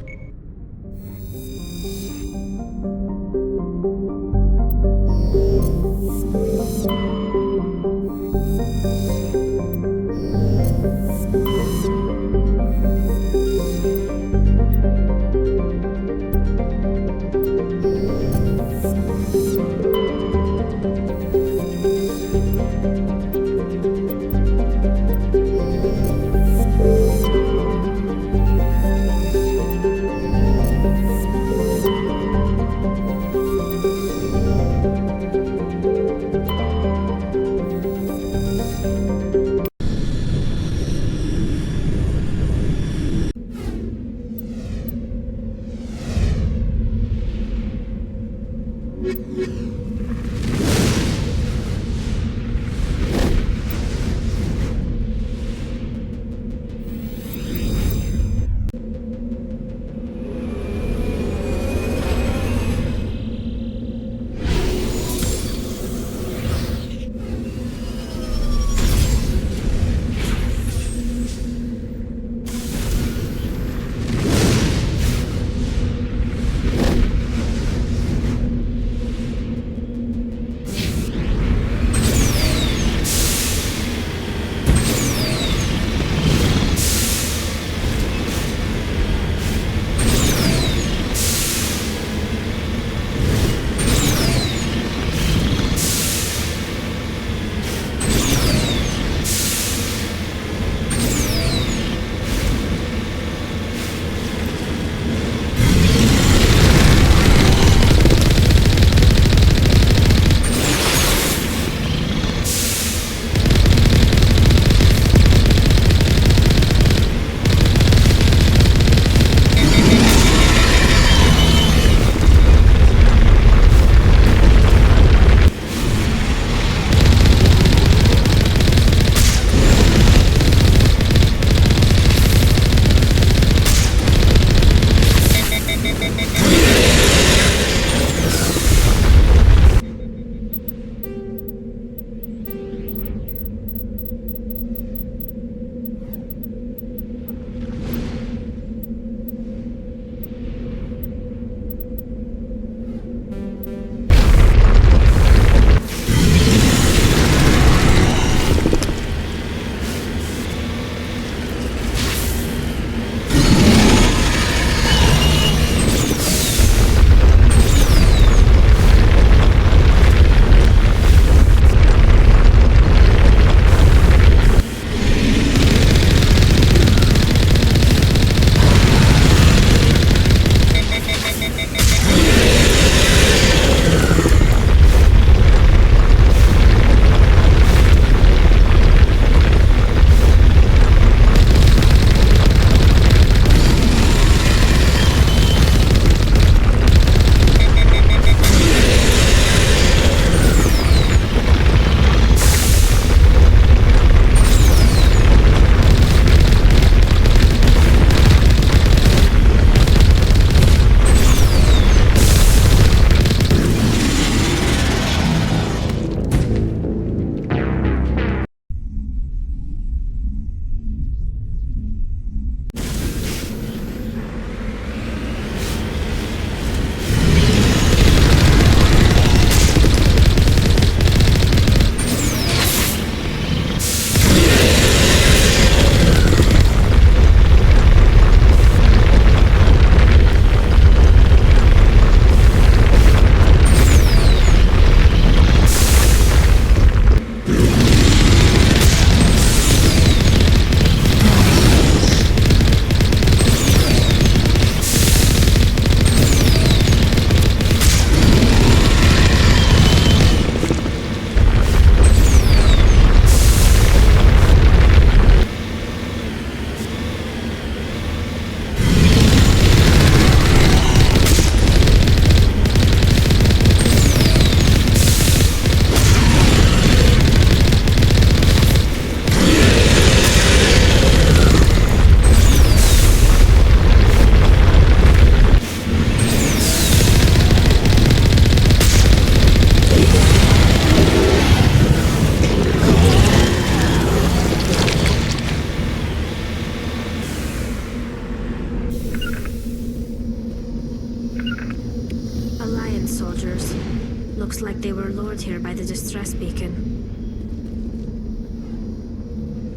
were lured here by the distress beacon.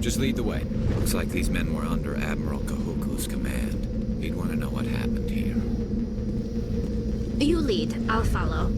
Just lead the way. Looks like these men were under Admiral Kahuku's command. He'd want to know what happened here. You lead, I'll follow.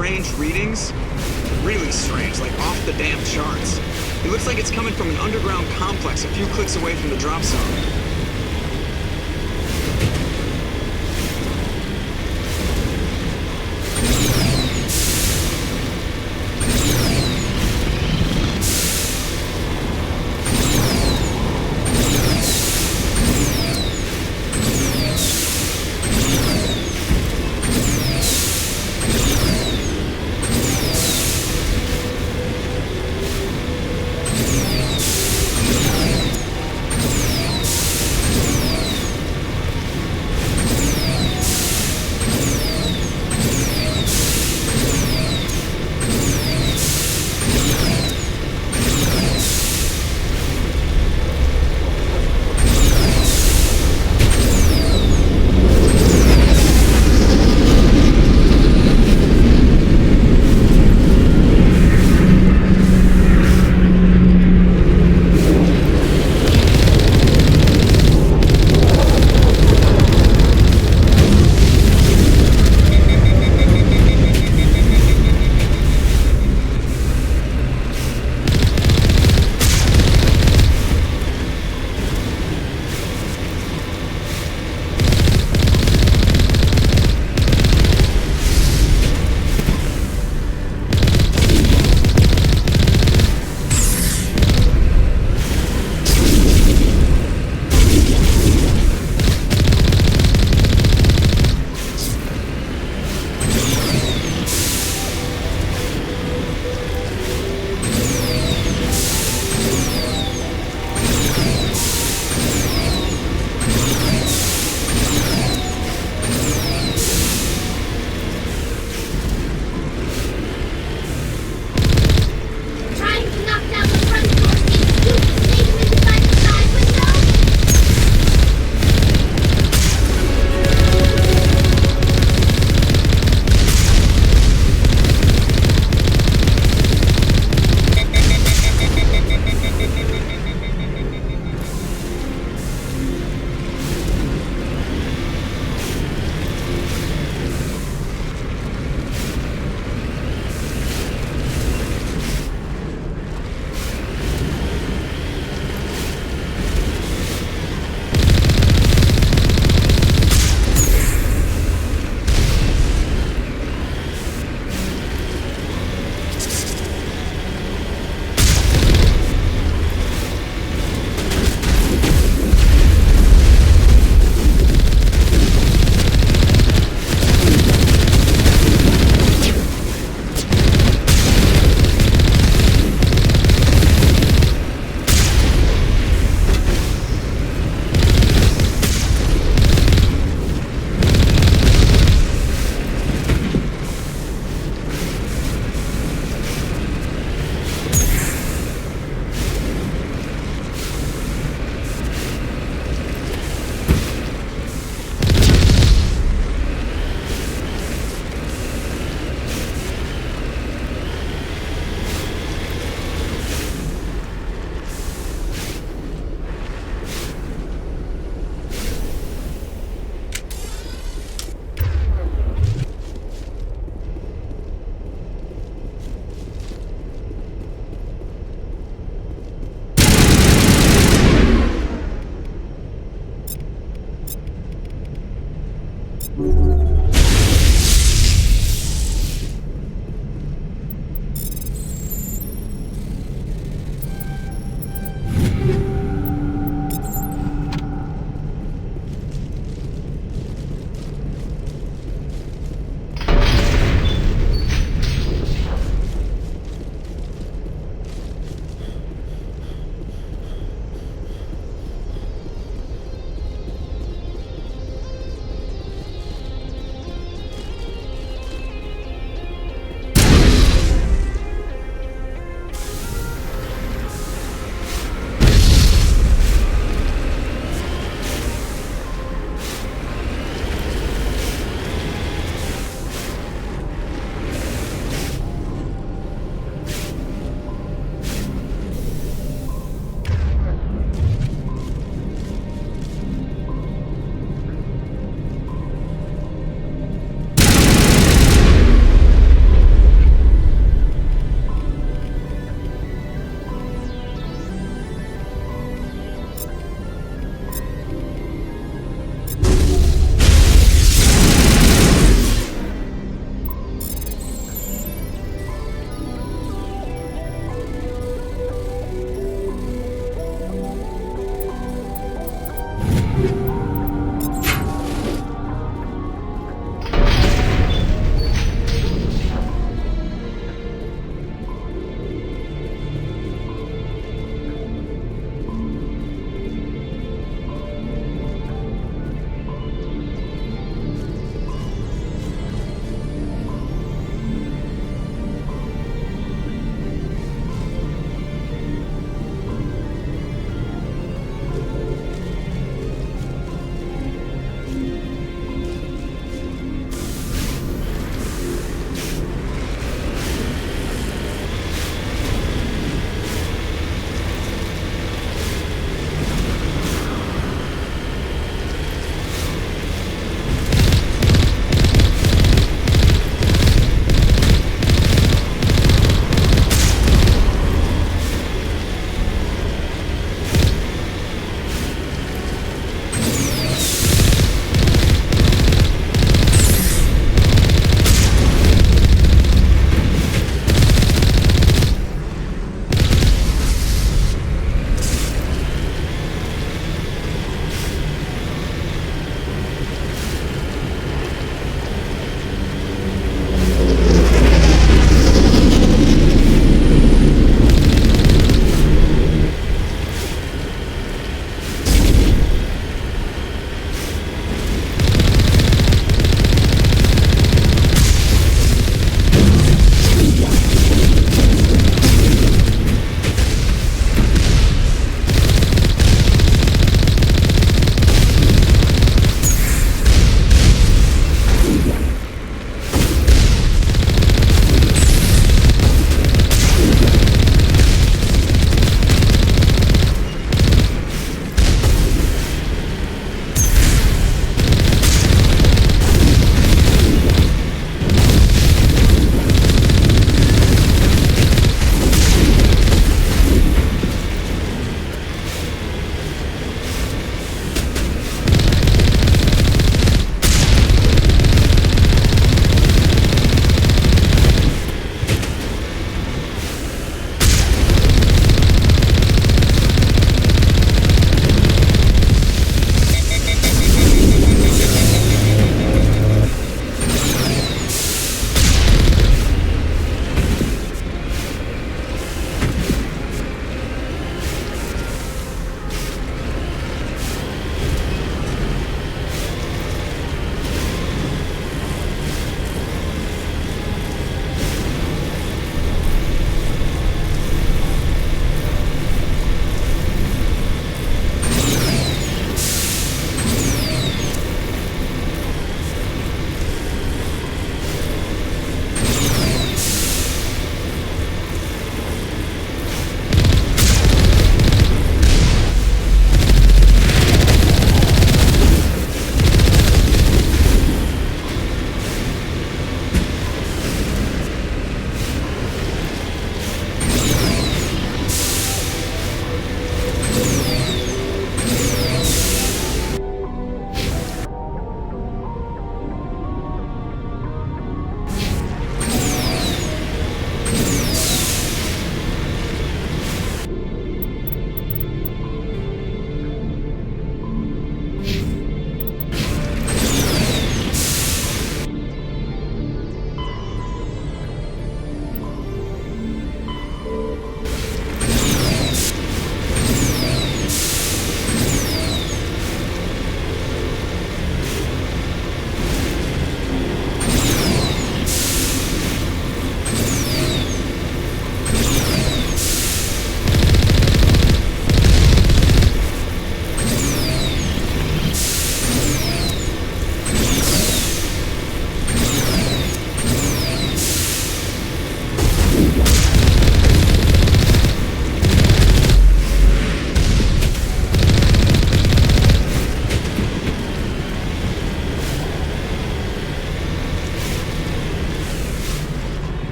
strange readings. Really strange, like off the damn charts. It looks like it's coming from an underground complex a few clicks away from the drop zone.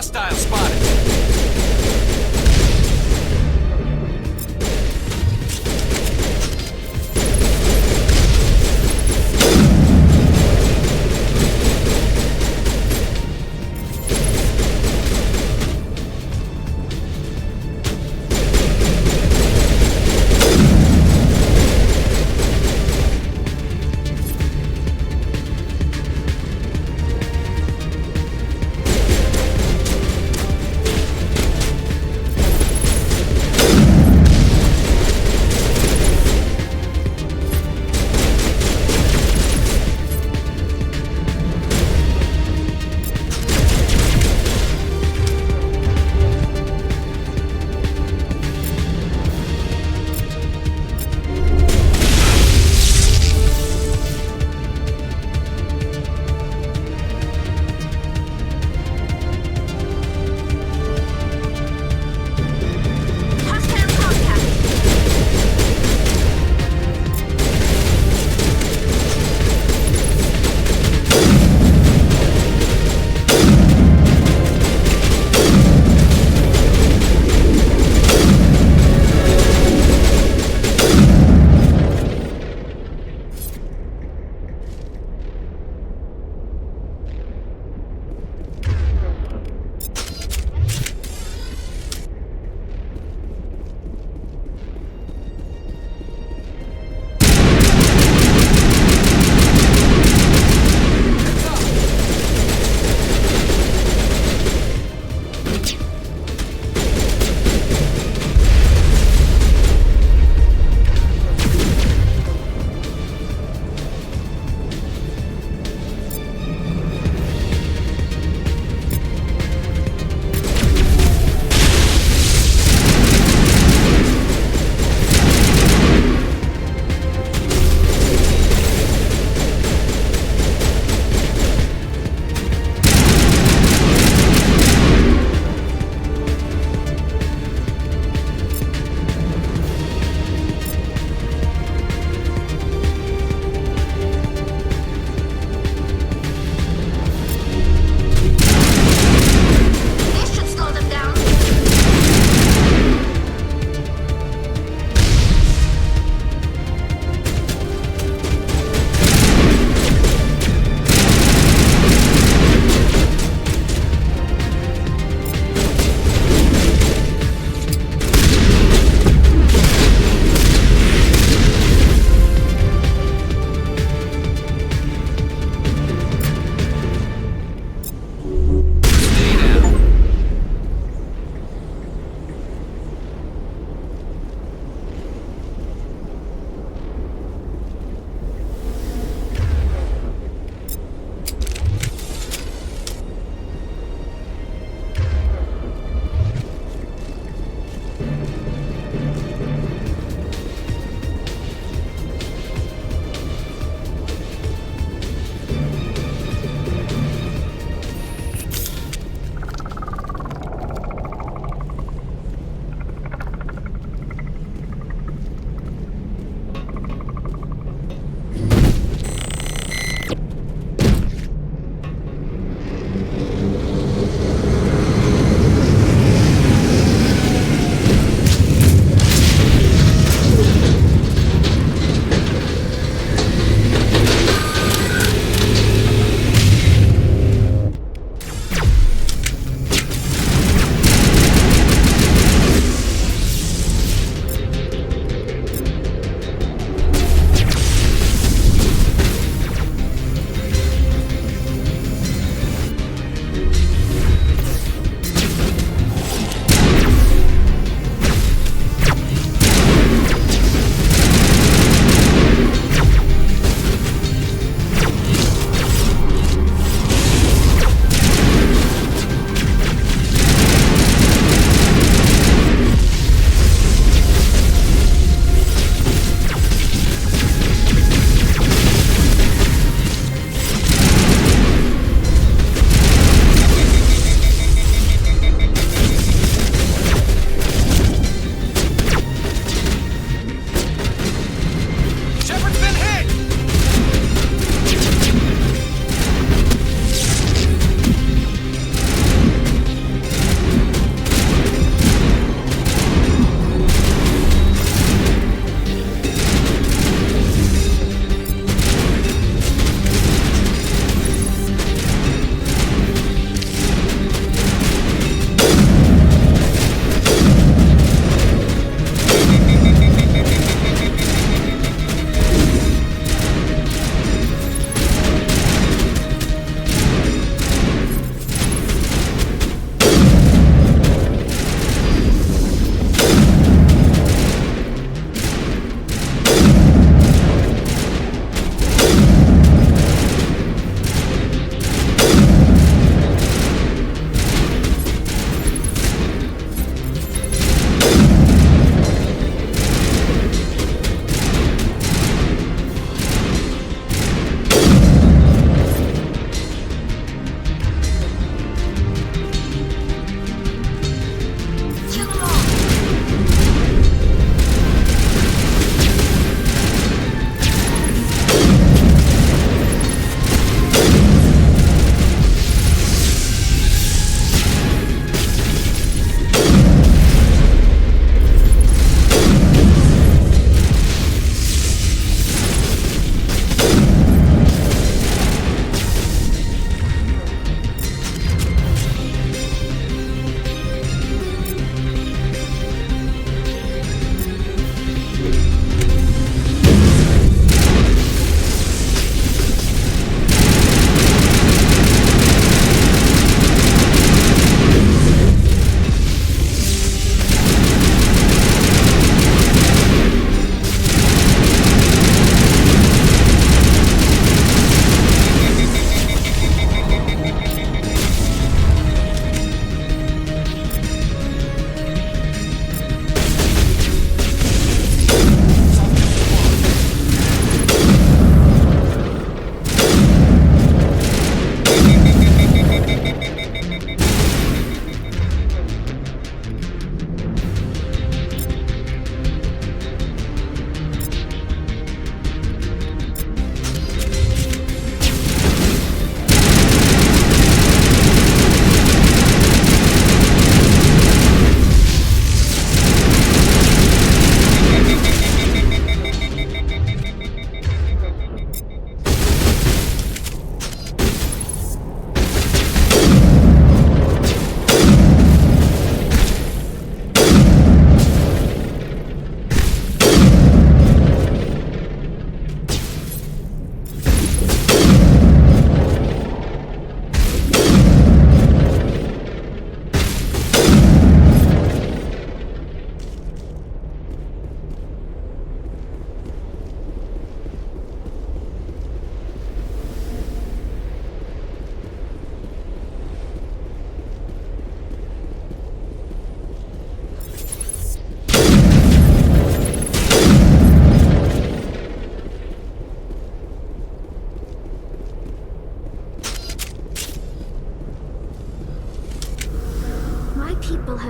Hostile spotted.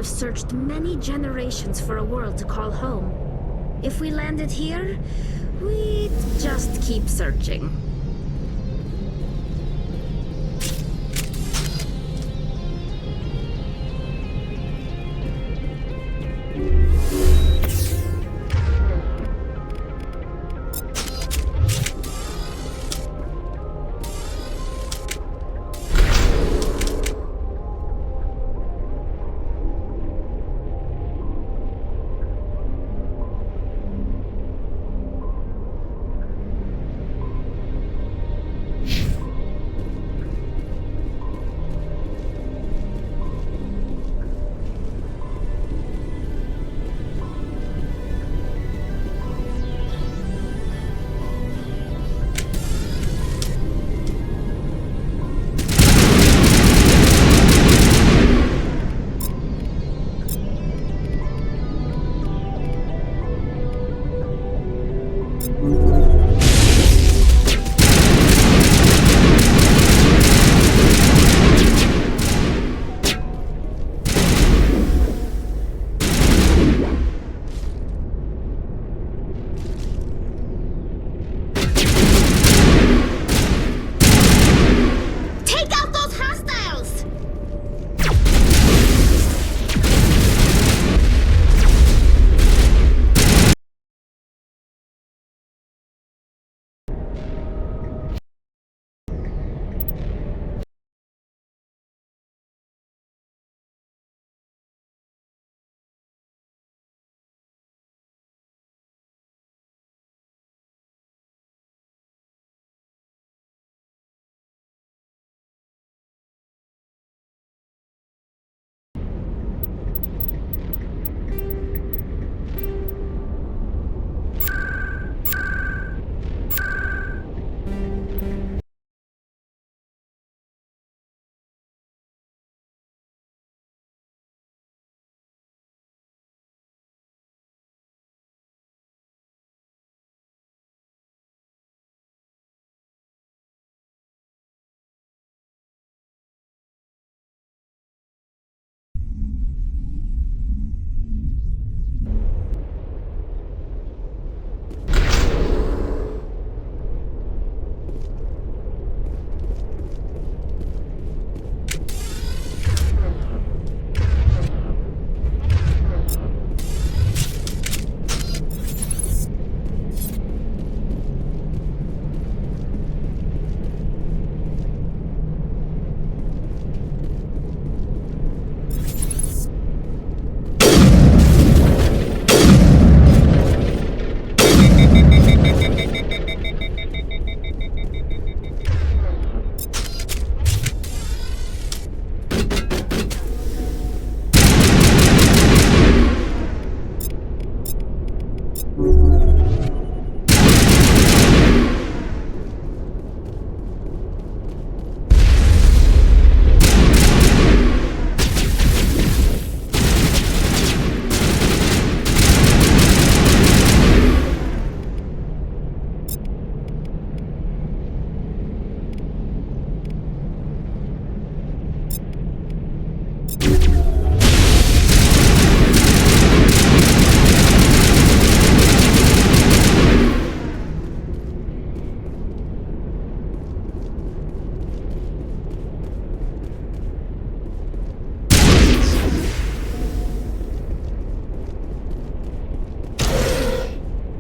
have searched many generations for a world to call home. If we landed here, we'd just keep searching.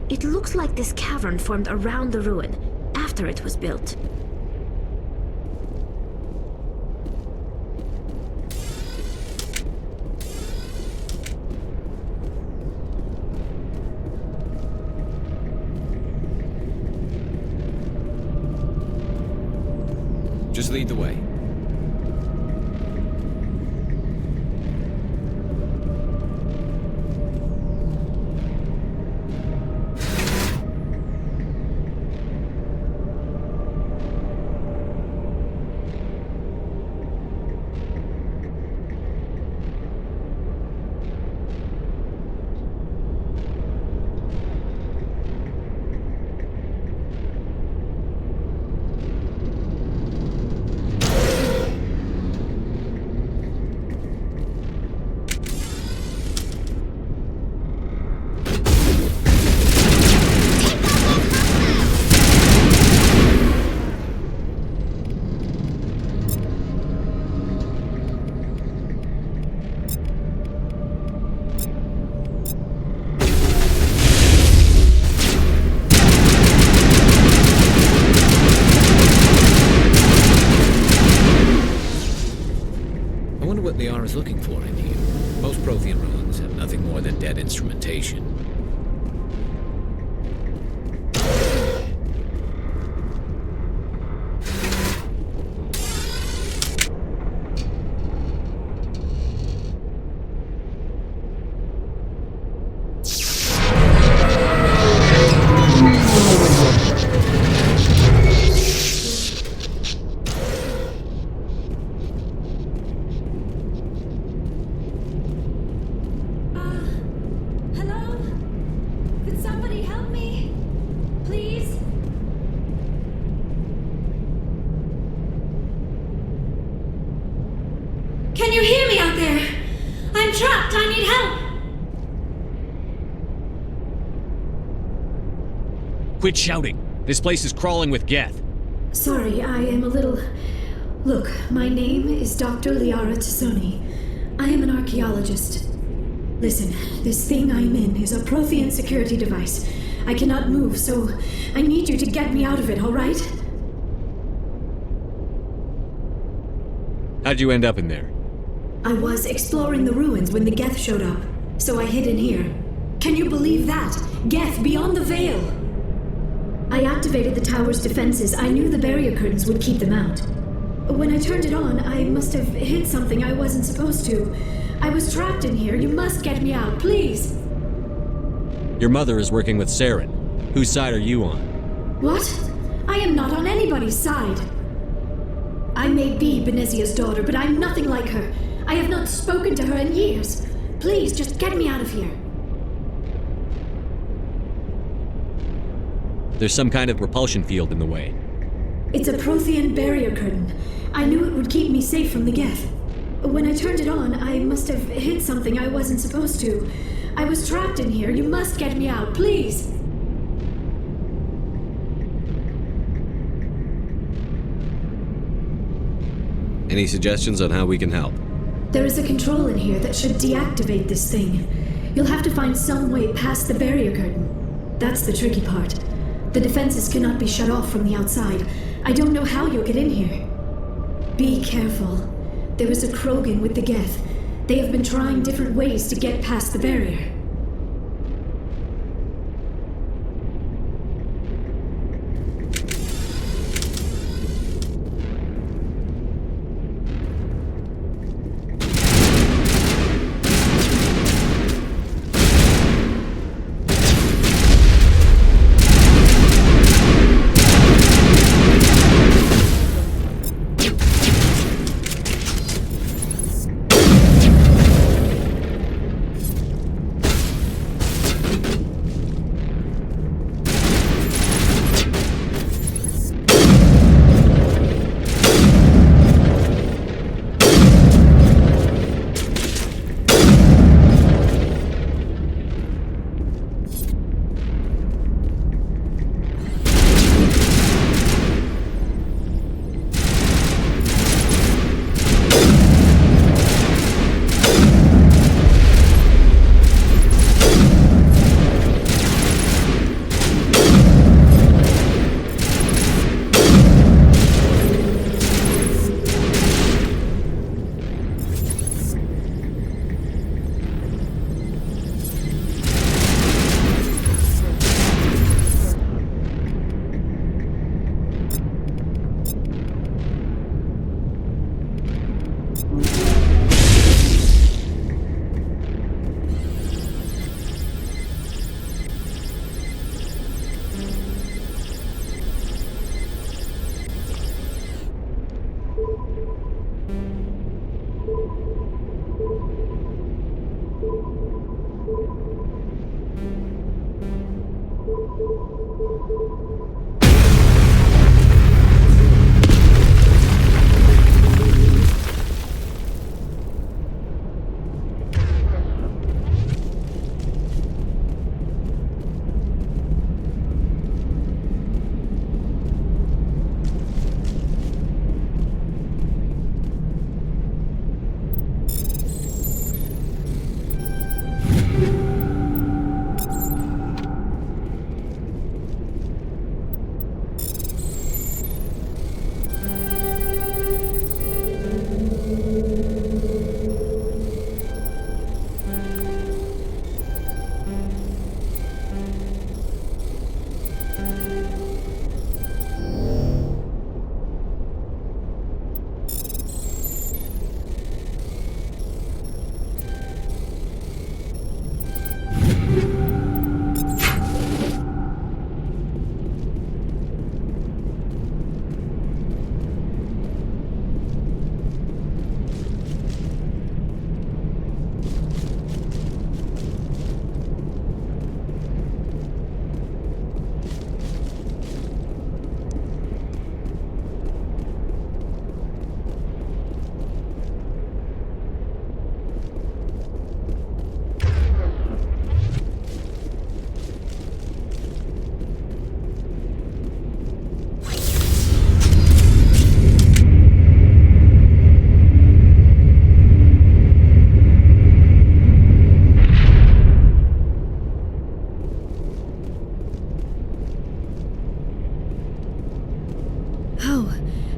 It looks like this cavern formed around the ruin, after it was built. Just lead the way. Can you hear me out there? I'm trapped. I need help. Quit shouting. This place is crawling with Geth. Sorry, I am a little... Look, my name is Dr. Liara Tassoni. I am an archaeologist. Listen, this thing I'm in is a Prothean security device. I cannot move, so I need you to get me out of it, all right? How'd you end up in there? I was exploring the ruins when the Geth showed up, so I hid in here. Can you believe that? Geth beyond the veil! I activated the tower's defenses. I knew the barrier curtains would keep them out. When I turned it on, I must have hit something I wasn't supposed to. I was trapped in here. You must get me out, please! Your mother is working with Saren. Whose side are you on? What? I am not on anybody's side. I may be Benezia's daughter, but I'm nothing like her. I have not spoken to her in years. Please, just get me out of here. There's some kind of repulsion field in the way. It's a Prothean barrier curtain. I knew it would keep me safe from the Geth. When I turned it on, I must have hit something I wasn't supposed to. I was trapped in here. You must get me out, please! Any suggestions on how we can help? There is a control in here that should deactivate this thing. You'll have to find some way past the barrier curtain. That's the tricky part. The defenses cannot be shut off from the outside. I don't know how you'll get in here. Be careful. There is a Krogan with the Geth. They have been trying different ways to get past the barrier.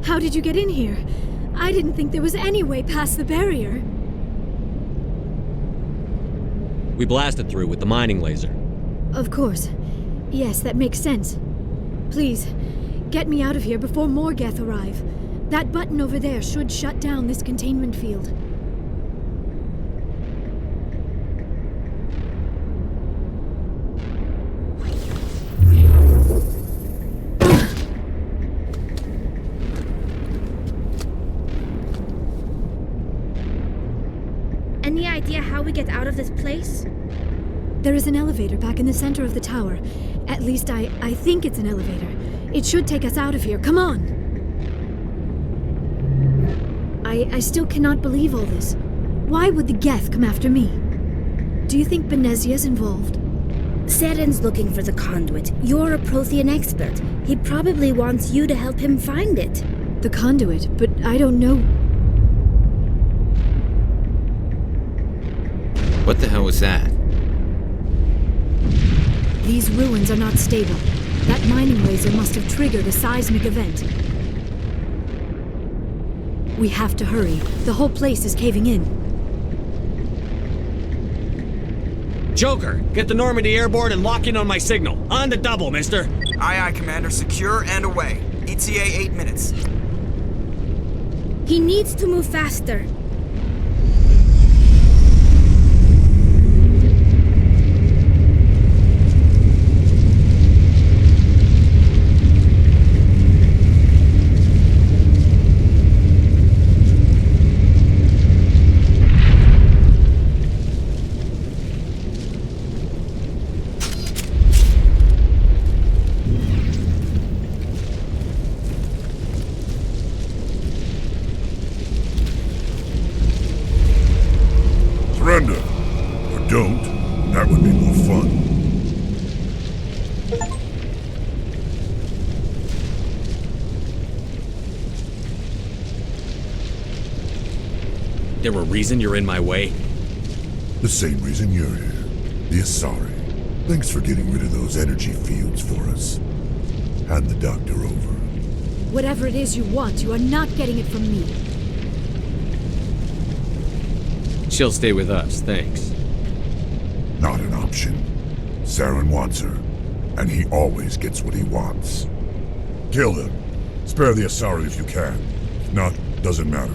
How did you get in here? I didn't think there was any way past the barrier. We blasted through with the mining laser. Of course. Yes, that makes sense. Please, get me out of here before more Geth arrive. That button over there should shut down this containment field. Any idea how we get out of this place? There is an elevator back in the center of the tower. At least I think it's an elevator. It should take us out of here. Come on! I still cannot believe all this. Why would the Geth come after me? Do you think Benezia's involved? Saren's looking for the conduit. You're a Prothean expert. He probably wants you to help him find it. The conduit? But I don't know. What the hell was that? These ruins are not stable. That mining laser must have triggered a seismic event. We have to hurry. The whole place is caving in. Joker, get the Normandy airborne and lock in on my signal. On the double, mister. Aye, aye, Commander. Secure and away. ETA 8 minutes. He needs to move faster. Surrender. Or don't. That would be more fun. There a reason you're in my way? The same reason you're here. The Asari. Thanks for getting rid of those energy fields for us. Hand the doctor over. Whatever it is you want, you are not getting it from me. She'll stay with us, thanks. Not an option. Saren wants her, and he always gets what he wants. Kill them. Spare the Asari if you can. If not, doesn't matter.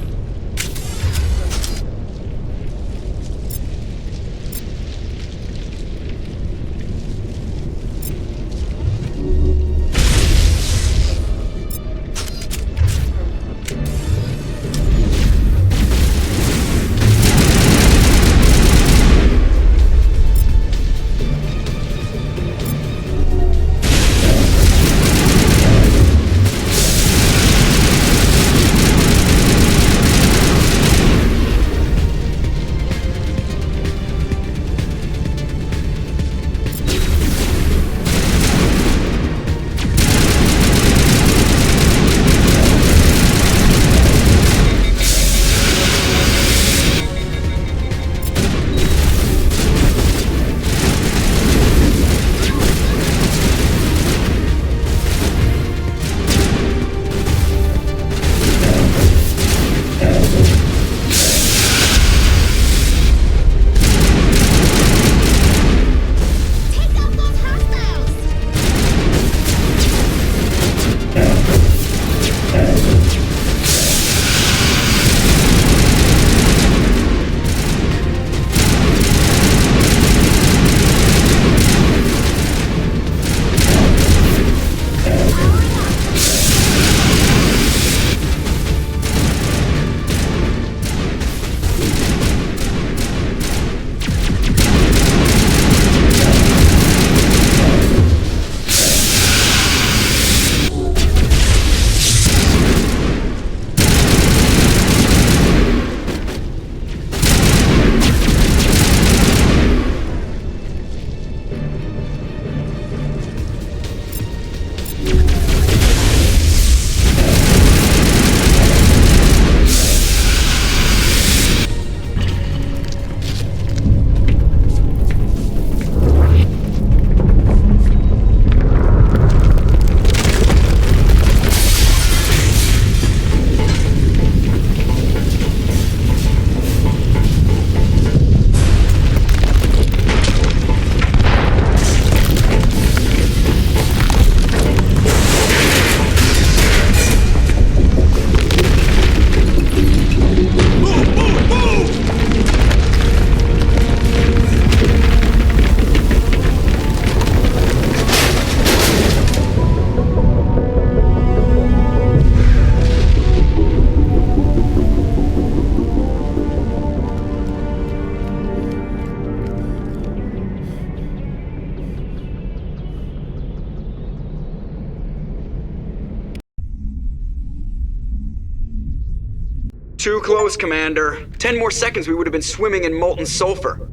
Too close, Commander. 10 more seconds we would have been swimming in molten sulfur.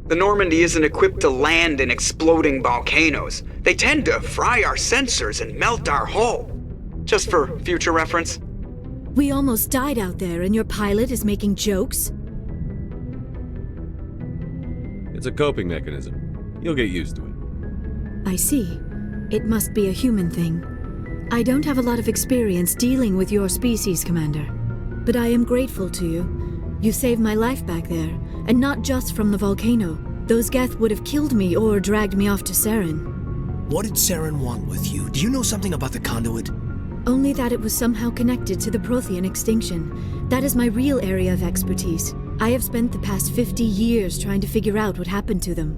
The Normandy isn't equipped to land in exploding volcanoes. They tend to fry our sensors and melt our hull. Just for future reference. We almost died out there, and your pilot is making jokes? It's a coping mechanism. You'll get used to it. I see. It must be a human thing. I don't have a lot of experience dealing with your species, Commander. But I am grateful to you. You saved my life back there, and not just from the volcano. Those Geth would have killed me or dragged me off to Saren. What did Saren want with you? Do you know something about the conduit? Only that it was somehow connected to the Prothean extinction. That is my real area of expertise. I have spent the past 50 years trying to figure out what happened to them.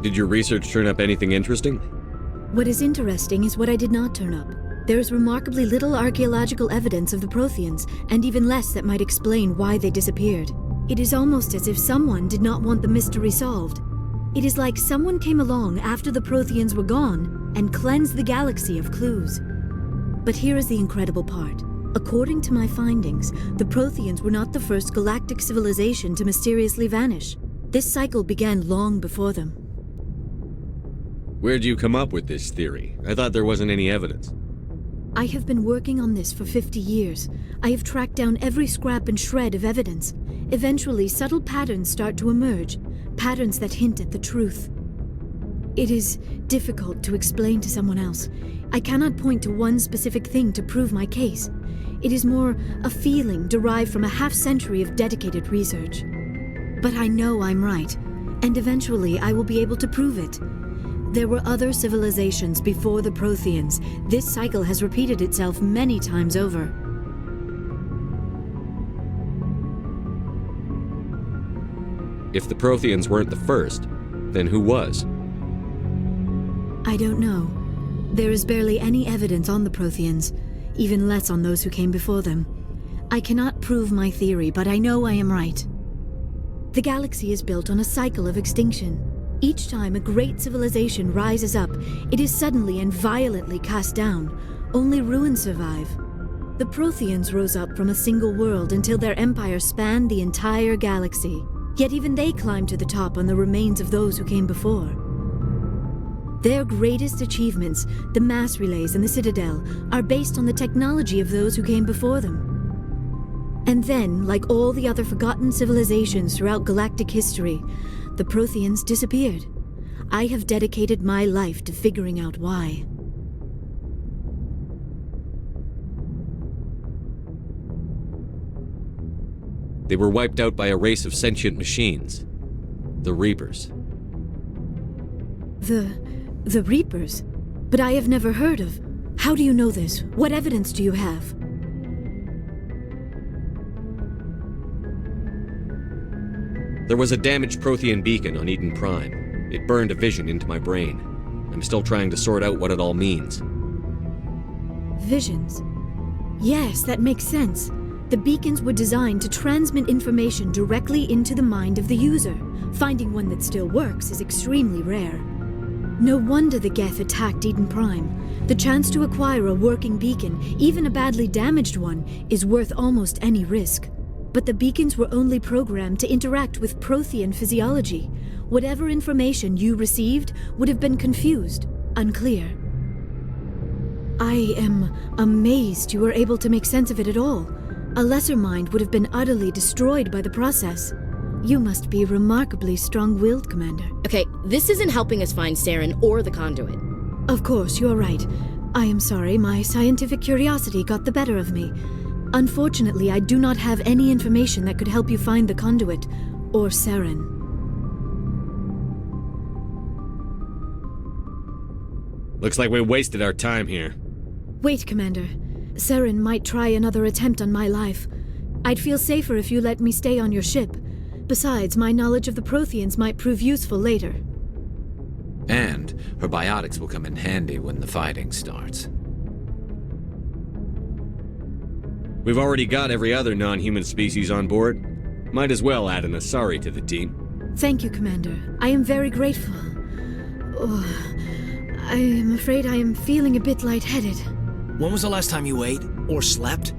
Did your research turn up anything interesting? What is interesting is what I did not turn up. There is remarkably little archaeological evidence of the Protheans, and even less that might explain why they disappeared. It is almost as if someone did not want the mystery solved. It is like someone came along after the Protheans were gone and cleansed the galaxy of clues. But here is the incredible part. According to my findings, the Protheans were not the first galactic civilization to mysteriously vanish. This cycle began long before them. Where'd you come up with this theory? I thought there wasn't any evidence. I have been working on this for 50 years. I have tracked down every scrap and shred of evidence. Eventually, subtle patterns start to emerge, patterns that hint at the truth. It is difficult to explain to someone else. I cannot point to one specific thing to prove my case. It is more a feeling derived from a half-century of dedicated research. But I know I'm right, and eventually I will be able to prove it. There were other civilizations before the Protheans. This cycle has repeated itself many times over. If the Protheans weren't the first, then who was? I don't know. There is barely any evidence on the Protheans, even less on those who came before them. I cannot prove my theory, but I know I am right. The galaxy is built on a cycle of extinction. Each time a great civilization rises up, it is suddenly and violently cast down. Only ruins survive. The Protheans rose up from a single world until their empire spanned the entire galaxy. Yet even they climbed to the top on the remains of those who came before. Their greatest achievements, the mass relays and the Citadel, are based on the technology of those who came before them. And then, like all the other forgotten civilizations throughout galactic history, the Protheans disappeared. I have dedicated my life to figuring out why. They were wiped out by a race of sentient machines. The Reapers. The Reapers? But I have never heard of. How do you know this? What evidence do you have? There was a damaged Prothean beacon on Eden Prime. It burned a vision into my brain. I'm still trying to sort out what it all means. Visions? Yes, that makes sense. The beacons were designed to transmit information directly into the mind of the user. Finding one that still works is extremely rare. No wonder the Geth attacked Eden Prime. The chance to acquire a working beacon, even a badly damaged one, is worth almost any risk. But the beacons were only programmed to interact with Prothean physiology. Whatever information you received would have been confused, unclear. I am amazed you were able to make sense of it at all. A lesser mind would have been utterly destroyed by the process. You must be remarkably strong-willed, Commander. Okay, this isn't helping us find Saren or the conduit. Of course, you're right. I am sorry, my scientific curiosity got the better of me. Unfortunately, I do not have any information that could help you find the conduit, or Saren. Looks like we wasted our time here. Wait, Commander. Saren might try another attempt on my life. I'd feel safer if you let me stay on your ship. Besides, my knowledge of the Protheans might prove useful later. And her biotics will come in handy when the fighting starts. We've already got every other non-human species on board. Might as well add an Asari to the team. Thank you, Commander. I am very grateful. Oh, I am afraid I am feeling a bit lightheaded. When was the last time you ate? Or slept?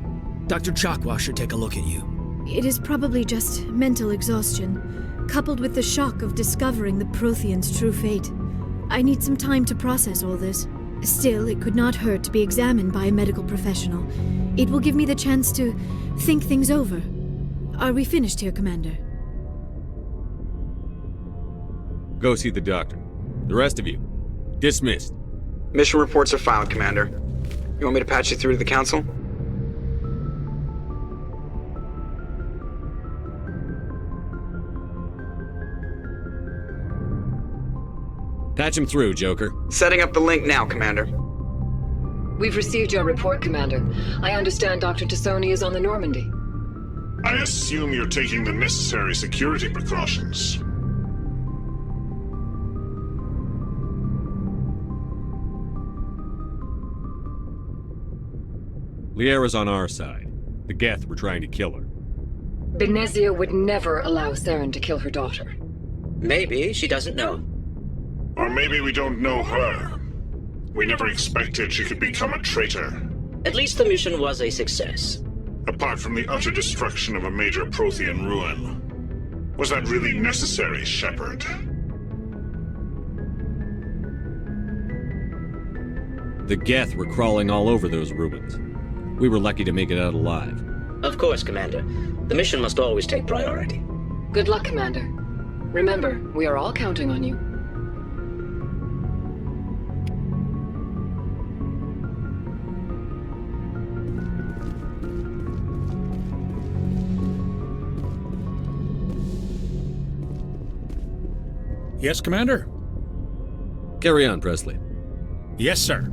Dr. Chakwa should take a look at you. It is probably just mental exhaustion, coupled with the shock of discovering the Prothean's true fate. I need some time to process all this. Still, it could not hurt to be examined by a medical professional. It will give me the chance to think things over. Are we finished here, Commander? Go see the doctor. The rest of you, dismissed. Mission reports are filed, Commander. You want me to patch you through to the Council? Patch him through, Joker. Setting up the link now, Commander. We've received your report, Commander. I understand Dr. Tassoni is on the Normandy. I assume you're taking the necessary security precautions. Liara's on our side. The Geth were trying to kill her. Benezia would never allow Saren to kill her daughter. Maybe she doesn't know. Or maybe we don't know her. We never expected she could become a traitor. At least the mission was a success. Apart from the utter destruction of a major Prothean ruin. Was that really necessary, Shepard? The Geth were crawling all over those ruins. We were lucky to make it out alive. Of course, Commander. The mission must always take priority. Good luck, Commander. Remember, we are all counting on you. Yes, Commander? Carry on, Presley. Yes, sir.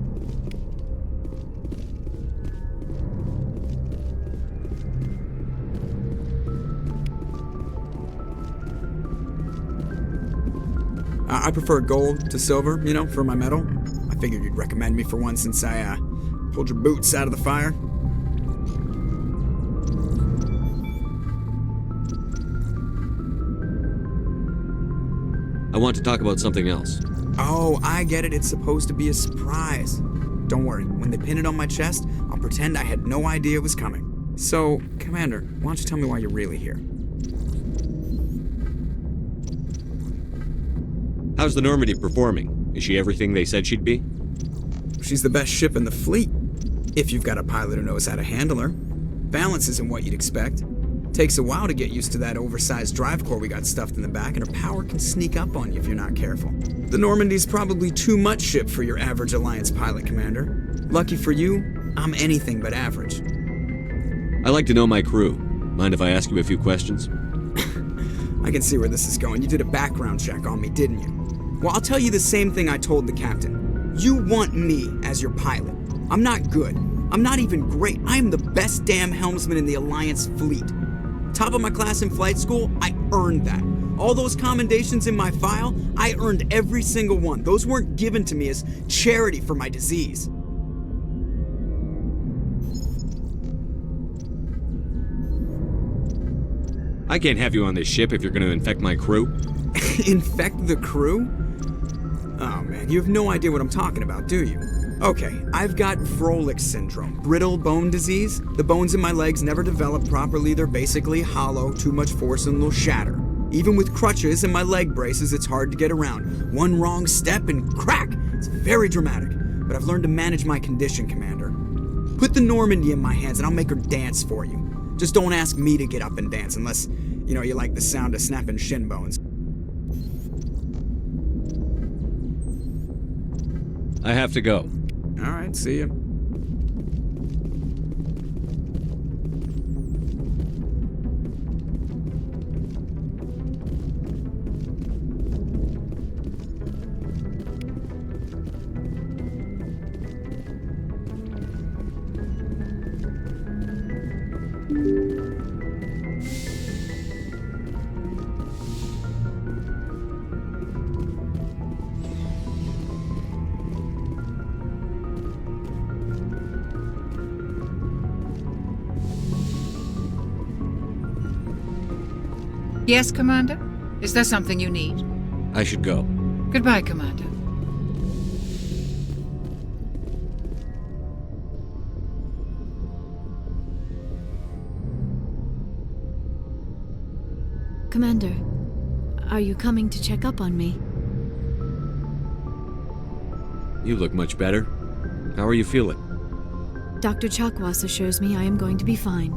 I prefer gold to silver, you know, for my medal. I figured you'd recommend me for one since I, pulled your boots out of the fire. I want to talk about something else. Oh, I get it. It's supposed to be a surprise. Don't worry. When they pin it on my chest, I'll pretend I had no idea it was coming. So, Commander, why don't you tell me why you're really here? How's the Normandy performing? Is she everything they said she'd be? She's the best ship in the fleet. If you've got a pilot who knows how to handle her. Balance isn't what you'd expect. Takes a while to get used to that oversized drive core we got stuffed in the back, and her power can sneak up on you if you're not careful. The Normandy's probably too much ship for your average Alliance pilot, Commander. Lucky for you, I'm anything but average. I like to know my crew. Mind if I ask you a few questions? I can see where this is going. You did a background check on me, didn't you? Well, I'll tell you the same thing I told the captain. You want me as your pilot. I'm not good. I'm not even great. I am the best damn helmsman in the Alliance fleet. Top of my class in flight school, I earned that. All those commendations in my file, I earned every single one. Those weren't given to me as charity for my disease. I can't have you on this ship if you're going to infect my crew. Infect the crew? Oh man, you have no idea what I'm talking about, do you? Okay, I've got Froelich syndrome, brittle bone disease. The bones in my legs never develop properly. They're basically hollow, too much force and they'll shatter. Even with crutches and my leg braces, it's hard to get around. One wrong step and crack! It's very dramatic, but I've learned to manage my condition, Commander. Put the Normandy in my hands and I'll make her dance for you. Just don't ask me to get up and dance unless, you know, you like the sound of snapping shin bones. I have to go. All right, see ya. Yes, Commander? Is there something you need? I should go. Goodbye, Commander. Commander, are you coming to check up on me? You look much better. How are you feeling? Dr. Chakwas assures me I am going to be fine.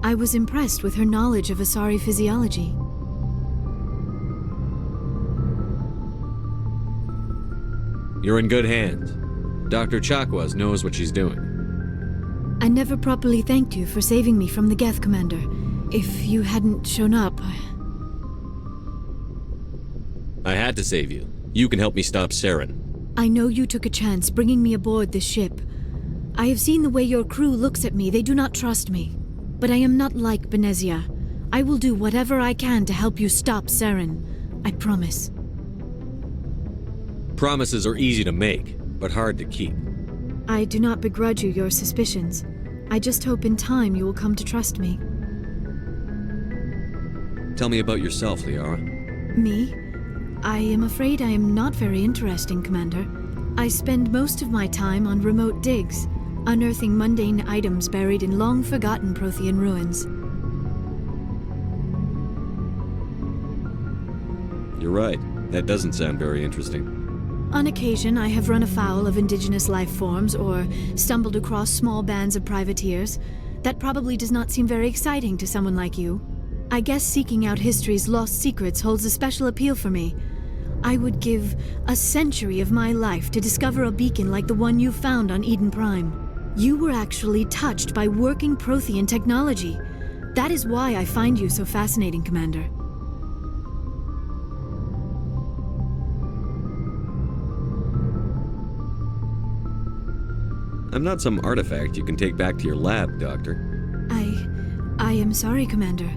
I was impressed with her knowledge of Asari physiology. You're in good hands. Dr. Chakwas knows what she's doing. I never properly thanked you for saving me from the Geth, Commander. If you hadn't shown up... I had to save you. You can help me stop Saren. I know you took a chance bringing me aboard this ship. I have seen the way your crew looks at me. They do not trust me. But I am not like Benezia. I will do whatever I can to help you stop Saren. I promise. Promises are easy to make, but hard to keep. I do not begrudge you your suspicions. I just hope in time you will come to trust me. Tell me about yourself, Liara. Me? I am afraid I am not very interesting, Commander. I spend most of my time on remote digs, unearthing mundane items buried in long-forgotten Prothean ruins. You're right. That doesn't sound very interesting. On occasion, I have run afoul of indigenous life forms or stumbled across small bands of privateers. That probably does not seem very exciting to someone like you. I guess seeking out history's lost secrets holds a special appeal for me. I would give a century of my life to discover a beacon like the one you found on Eden Prime. You were actually touched by working Prothean technology. That is why I find you so fascinating, Commander. I'm not some artifact you can take back to your lab, Doctor. I am sorry, Commander.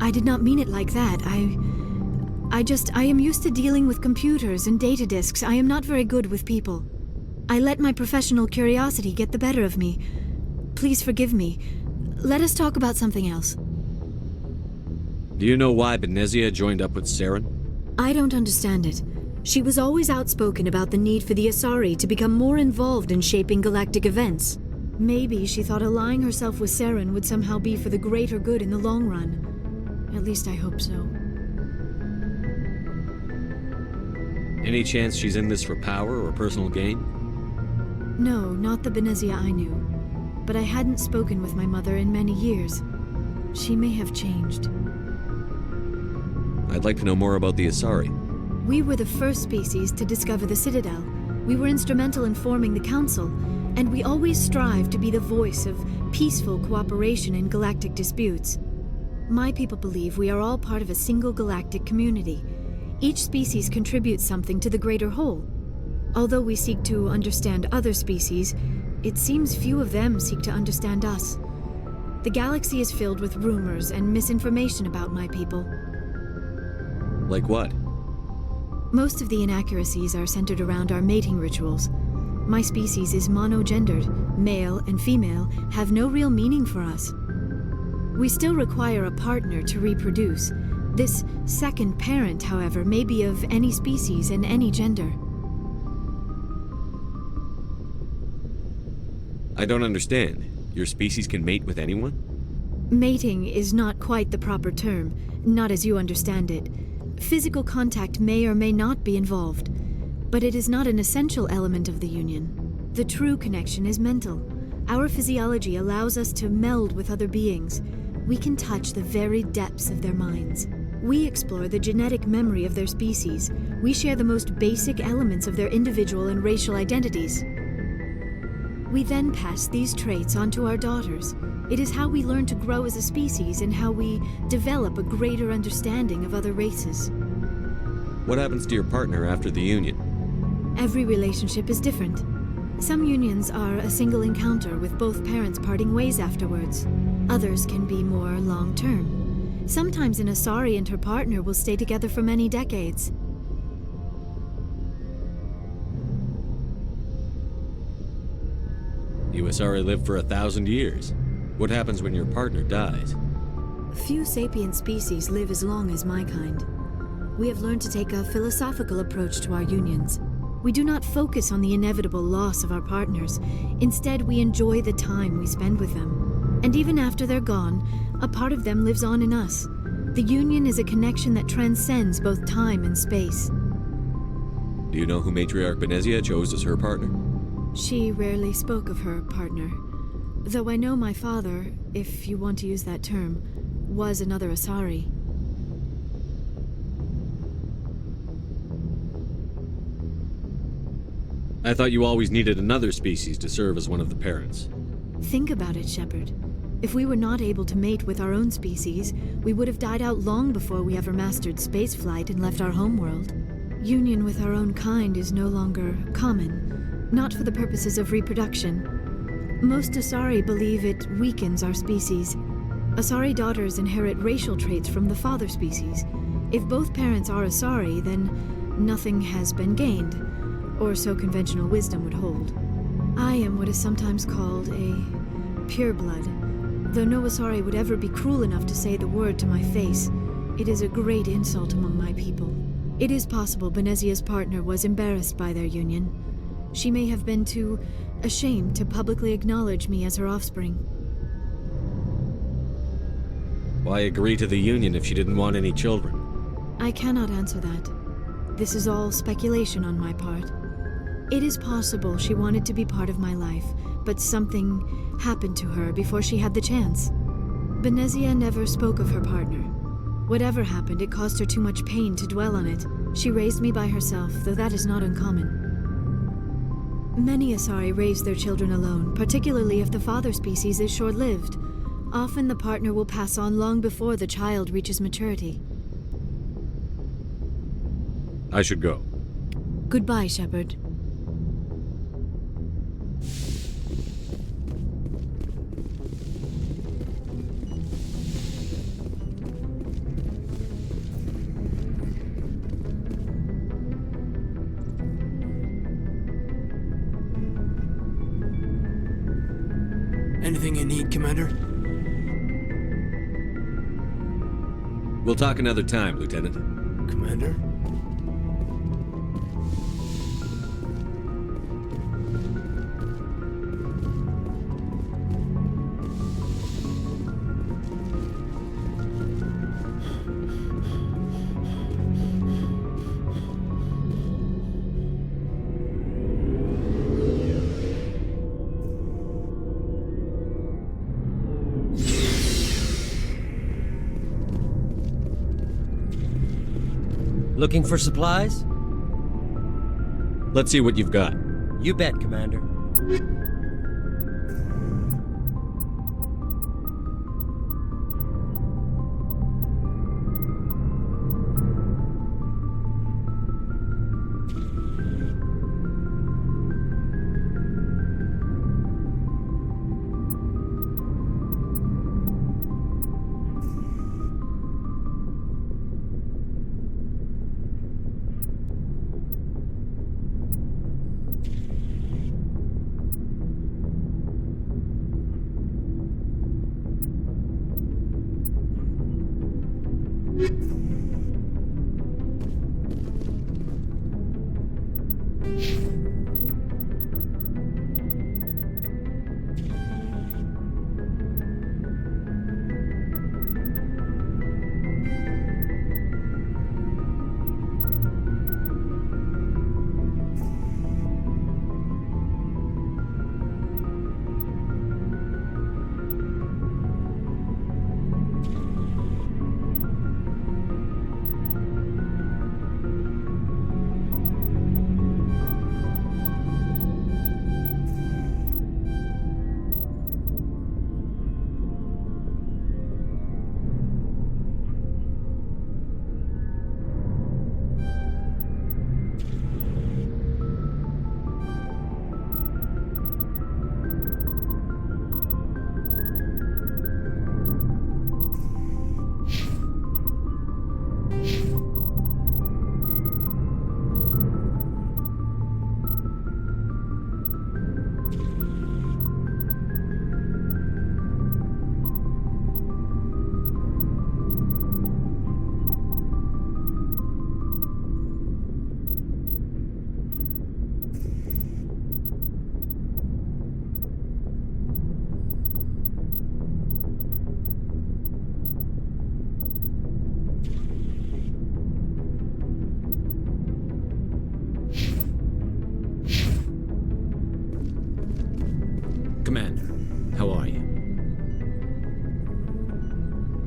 I did not mean it like that. I am used to dealing with computers and data disks. I am not very good with people. I let my professional curiosity get the better of me. Please forgive me. Let us talk about something else. Do you know why Benezia joined up with Saren? I don't understand it. She was always outspoken about the need for the Asari to become more involved in shaping galactic events. Maybe she thought allying herself with Saren would somehow be for the greater good in the long run. At least I hope so. Any chance she's in this for power or personal gain? No, not the Benezia I knew. But I hadn't spoken with my mother in many years. She may have changed. I'd like to know more about the Asari. We were the first species to discover the Citadel. We were instrumental in forming the Council, and we always strive to be the voice of peaceful cooperation in galactic disputes. My people believe we are all part of a single galactic community. Each species contributes something to the greater whole. Although we seek to understand other species, it seems few of them seek to understand us. The galaxy is filled with rumors and misinformation about my people. Like what? Most of the inaccuracies are centered around our mating rituals. My species is monogendered. Male and female have no real meaning for us. We still require a partner to reproduce. This second parent, however, may be of any species and any gender. I don't understand. Your species can mate with anyone? Mating is not quite the proper term, not as you understand it. Physical contact may or may not be involved, but it is not an essential element of the union. The true connection is mental. Our physiology allows us to meld with other beings. We can touch the very depths of their minds. We explore the genetic memory of their species. We share the most basic elements of their individual and racial identities. We then pass these traits on to our daughters. It is how we learn to grow as a species and how we develop a greater understanding of other races. What happens to your partner after the union? Every relationship is different. Some unions are a single encounter with both parents parting ways afterwards. Others can be more long-term. Sometimes an Asari and her partner will stay together for many decades. You Asari live for 1,000 years. What happens when your partner dies? Few sapient species live as long as my kind. We have learned to take a philosophical approach to our unions. We do not focus on the inevitable loss of our partners. Instead, we enjoy the time we spend with them. And even after they're gone, a part of them lives on in us. The union is a connection that transcends both time and space. Do you know who Matriarch Benezia chose as her partner? She rarely spoke of her partner. Though I know my father, if you want to use that term, was another Asari. I thought you always needed another species to serve as one of the parents. Think about it, Shepard. If we were not able to mate with our own species, we would have died out long before we ever mastered spaceflight and left our homeworld. Union with our own kind is no longer common, not for the purposes of reproduction. Most Asari believe it weakens our species. Asari daughters inherit racial traits from the father species. If both parents are Asari, then nothing has been gained, or so conventional wisdom would hold. I am what is sometimes called a pureblood, though no Asari would ever be cruel enough to say the word to my face. It is a great insult among my people. It is possible Benezia's partner was embarrassed by their union. She may have been too ashamed to publicly acknowledge me as her offspring. Why agree to the union if she didn't want any children? I cannot answer that. This is all speculation on my part. It is possible she wanted to be part of my life, but something happened to her before she had the chance. Benezia never spoke of her partner. Whatever happened, it caused her too much pain to dwell on it. She raised me by herself, though that is not uncommon. Many Asari raise their children alone, particularly if the father species is short-lived. Often the partner will pass on long before the child reaches maturity. I should go. Goodbye, Shepard. Anything you need, Commander? We'll talk another time, Lieutenant. Commander? Looking for supplies? Let's see what you've got. You bet, Commander.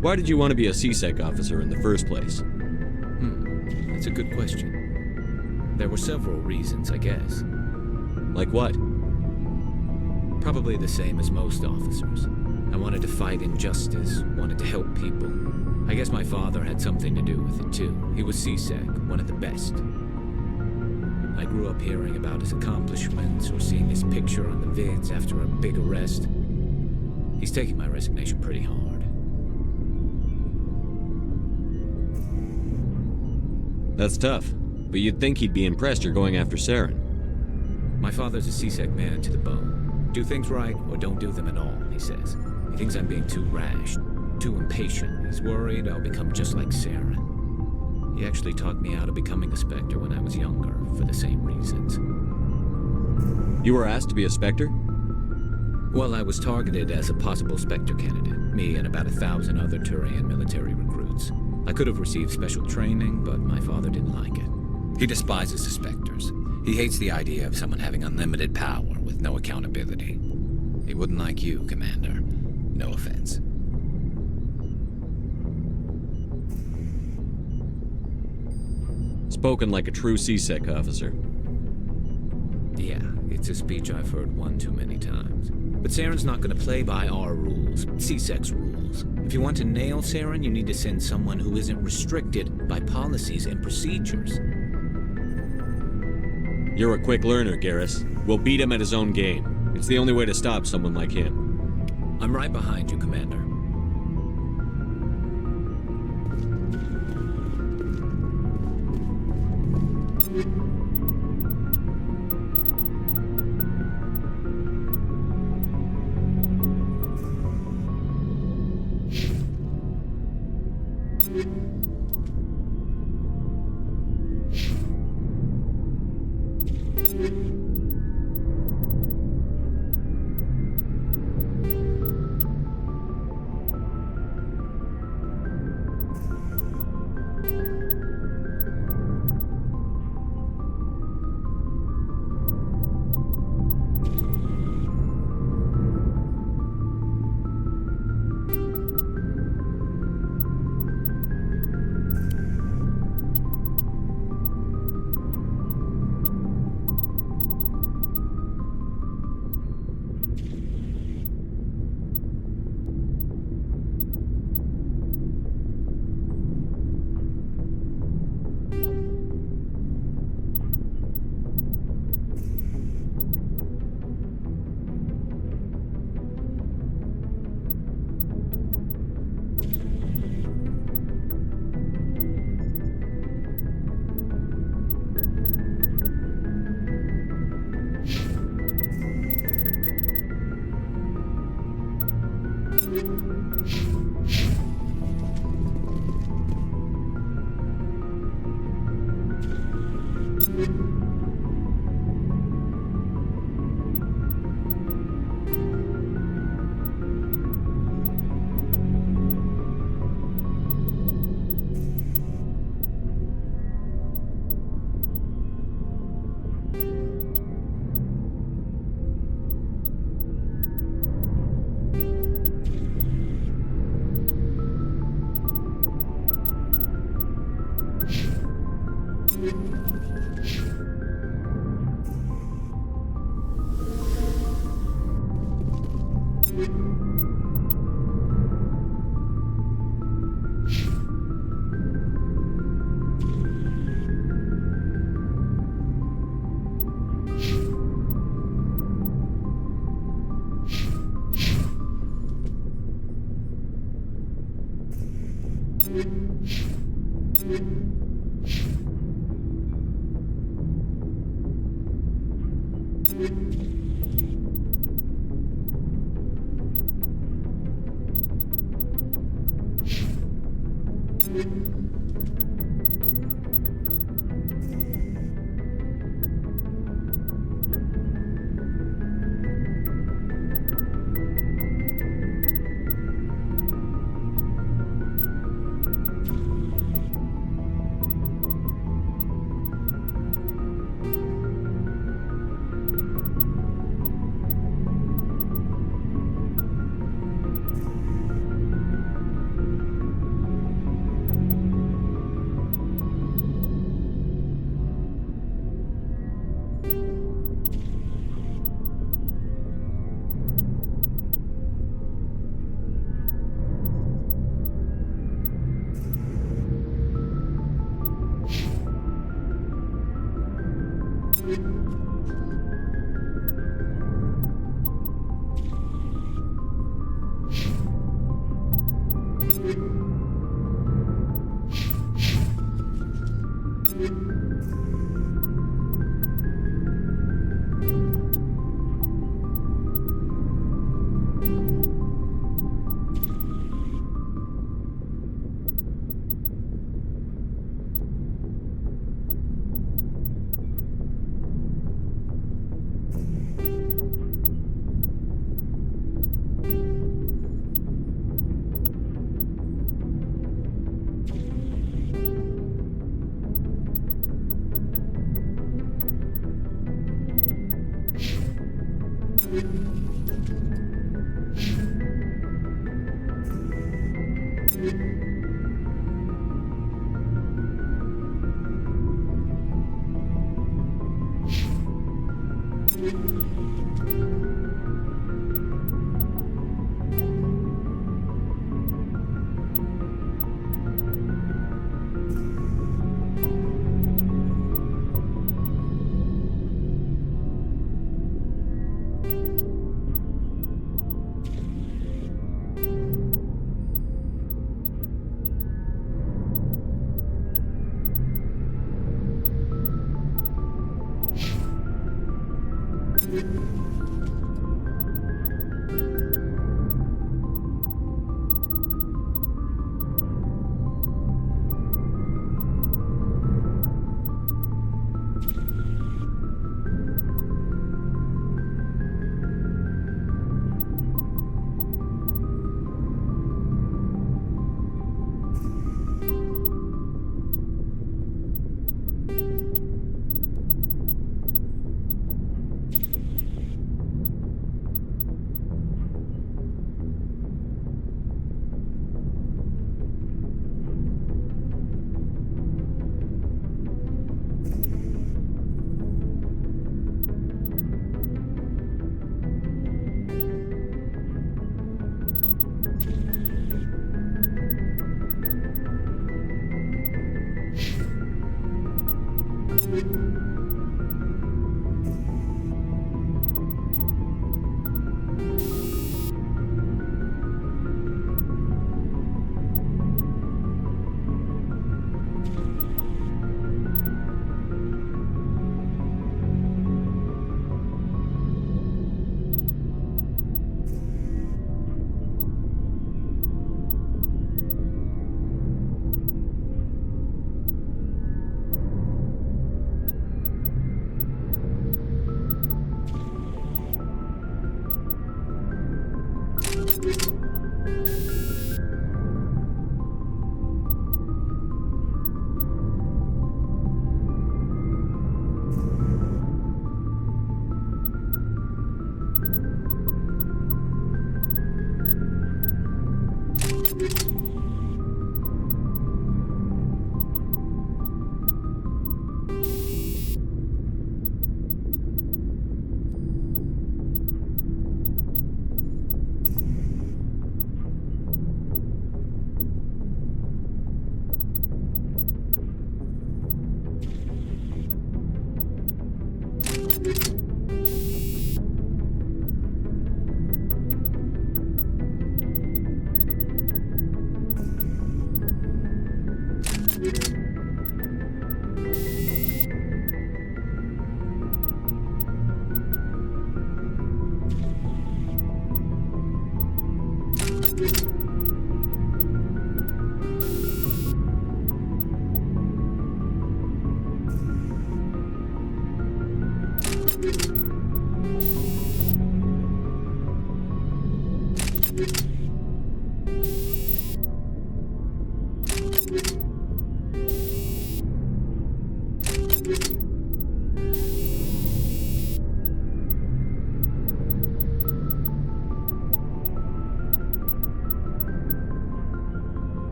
Why did you want to be a CSEC officer in the first place? That's a good question. There were several reasons, I guess. Like what? Probably the same as most officers. I wanted to fight injustice, wanted to help people. I guess my father had something to do with it too. He was CSEC, one of the best. I grew up hearing about his accomplishments or seeing his picture on the vids after a big arrest. He's taking my resignation pretty hard. That's tough, but you'd think he'd be impressed you're going after Saren. My father's a CSEC man to the bone. Do things right or don't do them at all, he says. He thinks I'm being too rash, too impatient. He's worried I'll become just like Saren. He actually talked me out of becoming a Spectre when I was younger, for the same reasons. You were asked to be a Spectre? Well, I was targeted as a possible Spectre candidate, me and about 1,000 other Turian military recruits. I could have received special training, but my father didn't like it. He despises the Spectres. He hates the idea of someone having unlimited power with no accountability. He wouldn't like you, Commander. No offense. Spoken like a true CSEC officer. Yeah, it's a speech I've heard one too many times. But Saren's not going to play by our rules, CSEC's rules. If you want to nail Saren, you need to send someone who isn't restricted by policies and procedures. You're a quick learner, Garrus. We'll beat him at his own game. It's the only way to stop someone like him. I'm right behind you, Commander.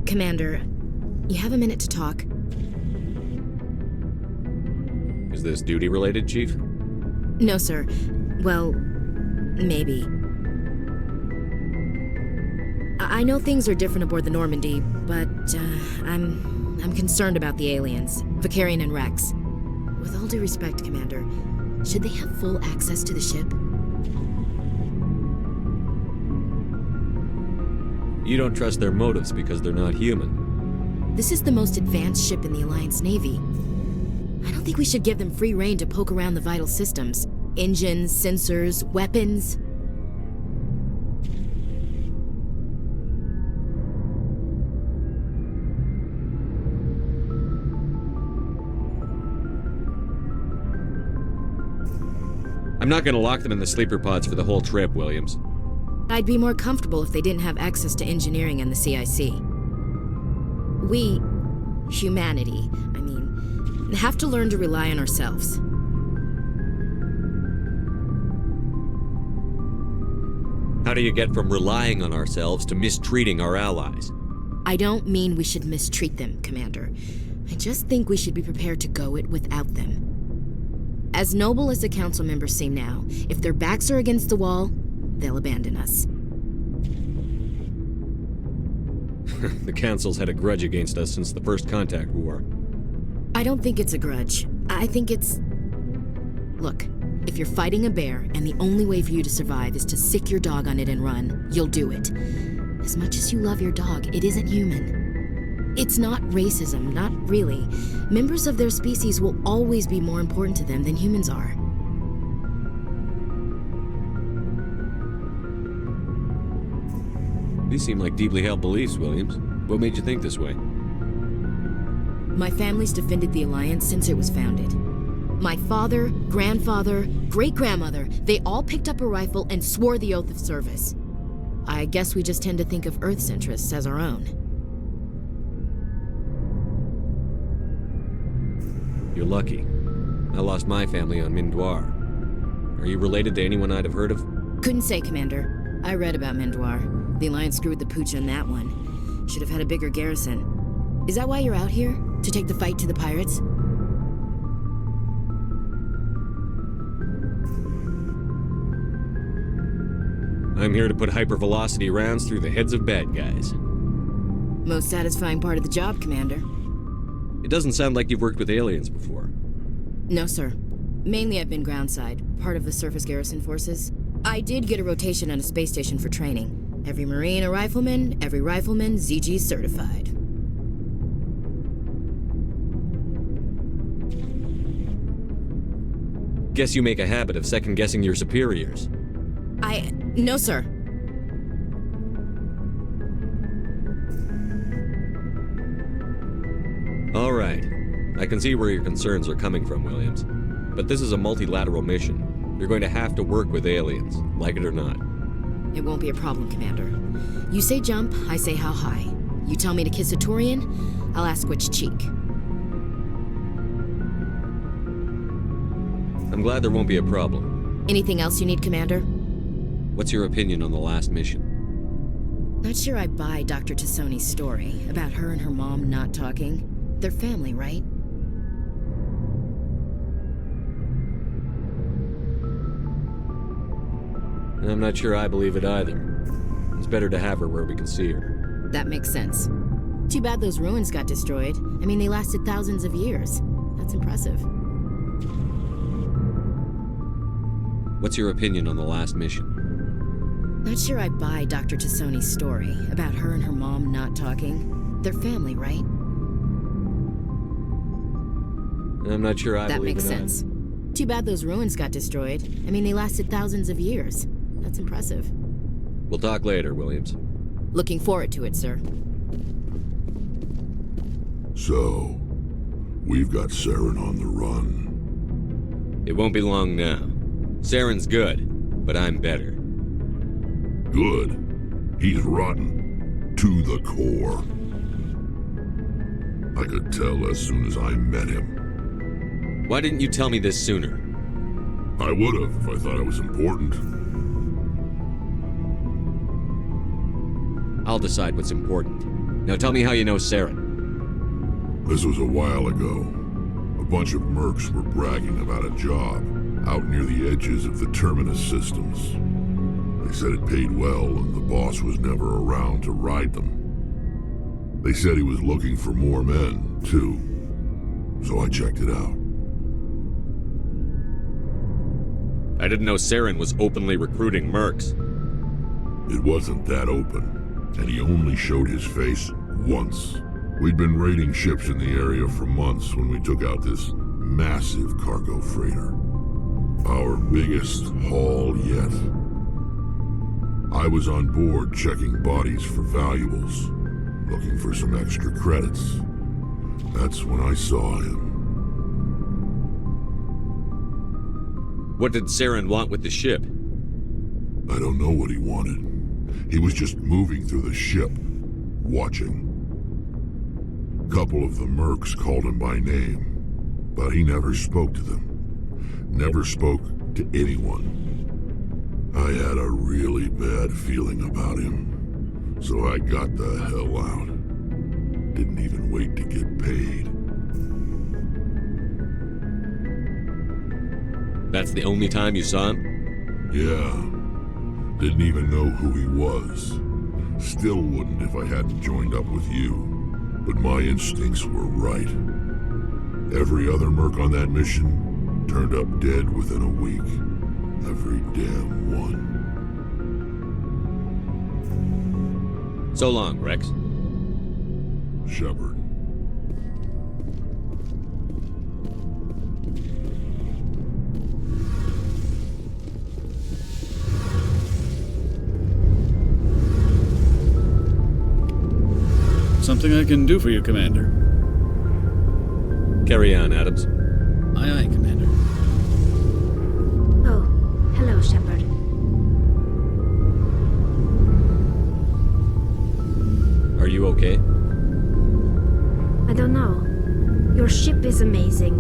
Commander, you have a minute to talk. Is this duty-related, Chief? No, sir. Well, maybe. I know things are different aboard the Normandy, but I'm concerned about the aliens, Vakarian and Rex. With all due respect, Commander, should they have full access to the ship? You don't trust their motives because they're not human. This is the most advanced ship in the Alliance Navy. I don't think we should give them free rein to poke around the vital systems. Engines, sensors, weapons. I'm not gonna lock them in the sleeper pods for the whole trip, Williams. I'd be more comfortable if they didn't have access to engineering and the CIC. We, humanity, have to learn to rely on ourselves. How do you get from relying on ourselves to mistreating our allies? I don't mean we should mistreat them, Commander. I just think we should be prepared to go it without them. As noble as the Council members seem now, if their backs are against the wall, they'll abandon us. The Council's had a grudge against us since the First Contact War. I don't think it's a grudge. I think it's... Look, if you're fighting a bear and the only way for you to survive is to sick your dog on it and run, you'll do it. As much as you love your dog, it isn't human. It's not racism, not really. Members of their species will always be more important to them than humans are. These seem like deeply held beliefs, Williams. What made you think this way? My family's defended the Alliance since it was founded. My father, grandfather, great-grandmother, they all picked up a rifle and swore the oath of service. I guess we just tend to think of Earth's interests as our own. You're lucky. I lost my family on Mindoir. Are you related to anyone I'd have heard of? Couldn't say, Commander. I read about Mindoir. The Alliance screwed the pooch on that one. Should have had a bigger garrison. Is that why you're out here? To take the fight to the pirates? I'm here to put hypervelocity rounds through the heads of bad guys. Most satisfying part of the job, Commander. It doesn't sound like you've worked with aliens before. No, sir. Mainly I've been groundside, part of the surface garrison forces. I did get a rotation on a space station for training. Every Marine a rifleman, every rifleman ZG certified. Guess you make a habit of second-guessing your superiors. No, sir. All right. I can see where your concerns are coming from, Williams. But this is a multilateral mission. You're going to have to work with aliens, like it or not. It won't be a problem, Commander. You say jump, I say how high. You tell me to kiss a Turian, I'll ask which cheek. I'm glad there won't be a problem. Anything else you need, Commander? What's your opinion on the last mission? Not sure I buy Dr. Tassoni's story about her and her mom not talking. They're family, right? I'm not sure I believe it either. It's better to have her where we can see her. That makes sense. Too bad those ruins got destroyed. I mean, they lasted thousands of years. That's impressive. What's your opinion on the last mission? Not sure I buy Dr. Tassoni's story about her and her mom not talking. They're family, right? I'm not sure I that believe makes it sense. Too bad those ruins got destroyed. I mean, they lasted thousands of years. That's impressive. We'll talk later, Williams. Looking forward to it, sir. So, we've got Saren on the run. It won't be long now. Saren's good, but I'm better. Good? He's rotten. To the core. I could tell as soon as I met him. Why didn't you tell me this sooner? I would have if I thought it was important. I'll decide what's important. Now tell me how you know Saren. This was a while ago. A bunch of mercs were bragging about a job out near the edges of the Terminus systems. They said it paid well and the boss was never around to ride them. They said he was looking for more men, too. So I checked it out. I didn't know Saren was openly recruiting mercs. It wasn't that open. And he only showed his face once. We'd been raiding ships in the area for months when we took out this massive cargo freighter. Our biggest haul yet. I was on board checking bodies for valuables, looking for some extra credits. That's when I saw him. What did Saren want with the ship? I don't know what he wanted. He was just moving through the ship, watching. Couple of the mercs called him by name, but he never spoke to them. Never spoke to anyone. I had a really bad feeling about him, so I got the hell out. Didn't even wait to get paid. That's the only time you saw him? Yeah. Didn't even know who he was. Still wouldn't if I hadn't joined up with you. But my instincts were right. Every other merc on that mission turned up dead within a week. Every damn one. So long, Rex. Shepard. Something I can do for you, Commander. Carry on, Adams. Aye, aye, Commander. Oh, hello, Shepard. Are you okay? I don't know. Your ship is amazing,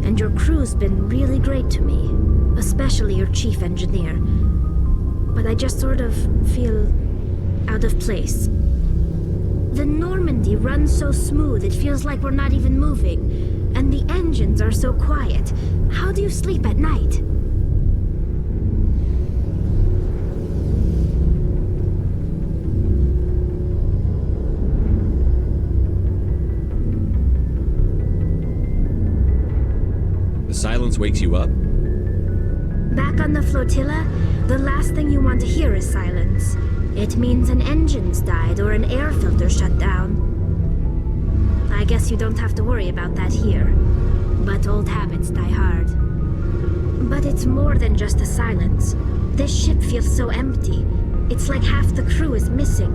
and your crew's been really great to me, especially your chief engineer. But I just sort of feel out of place. The Normandy runs so smooth it feels like we're not even moving, and the engines are so quiet. How do you sleep at night? The silence wakes you up? Back on the flotilla, the last thing you want to hear is silence. It means an engine's died or an air filter shut down. I guess you don't have to worry about that here. But old habits die hard. But it's more than just the silence. This ship feels so empty. It's like half the crew is missing.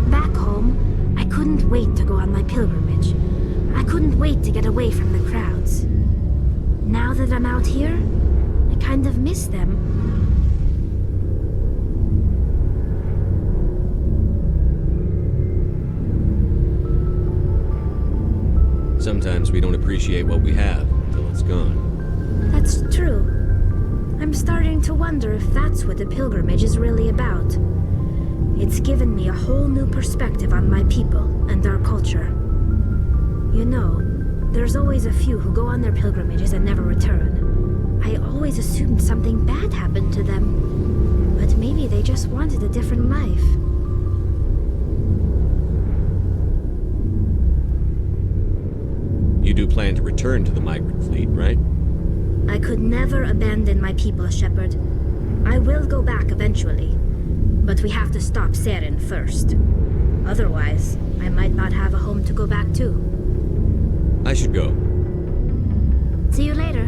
Back home, I couldn't wait to go on my pilgrimage. I couldn't wait to get away from the crowds. Now that I'm out here, I kind of miss them. Sometimes we don't appreciate what we have until it's gone. That's true. I'm starting to wonder if that's what the pilgrimage is really about. It's given me a whole new perspective on my people and our culture. You know, there's always a few who go on their pilgrimages and never return. I always assumed something bad happened to them. But maybe they just wanted a different life. You do plan to return to the migrant fleet, right? I could never abandon my people, Shepard. I will go back eventually. But we have to stop Saren first. Otherwise, I might not have a home to go back to. I should go. See you later.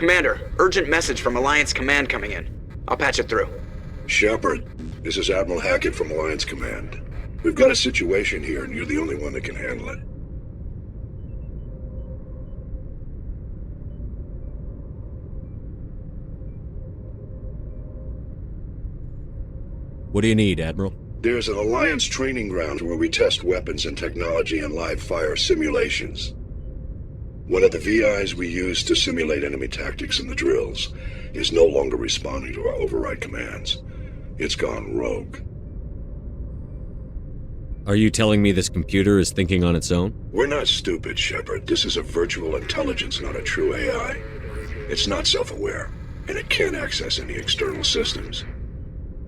Commander, urgent message from Alliance Command coming in. I'll patch it through. Shepard, this is Admiral Hackett from Alliance Command. We've got a situation here, and you're the only one that can handle it. What do you need, Admiral? There's an Alliance training ground where we test weapons and technology in live-fire simulations. One of the VIs we use to simulate enemy tactics in the drills is no longer responding to our override commands. It's gone rogue. Are you telling me this computer is thinking on its own? We're not stupid, Shepard. This is a virtual intelligence, not a true AI. It's not self-aware, and it can't access any external systems.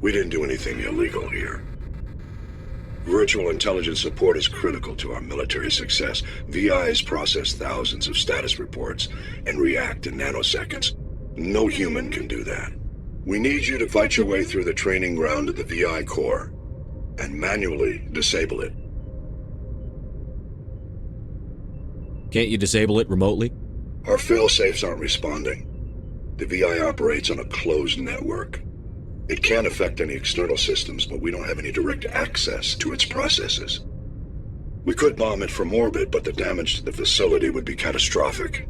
We didn't do anything illegal here. Virtual intelligence support is critical to our military success. VIs process thousands of status reports and react in nanoseconds. No human can do that. We need you to fight your way through the training ground of the VI core and manually disable it. Can't you disable it remotely? Our failsafes aren't responding. The VI operates on a closed network. It can affect any external systems, but we don't have any direct access to its processes. We could bomb it from orbit, but the damage to the facility would be catastrophic.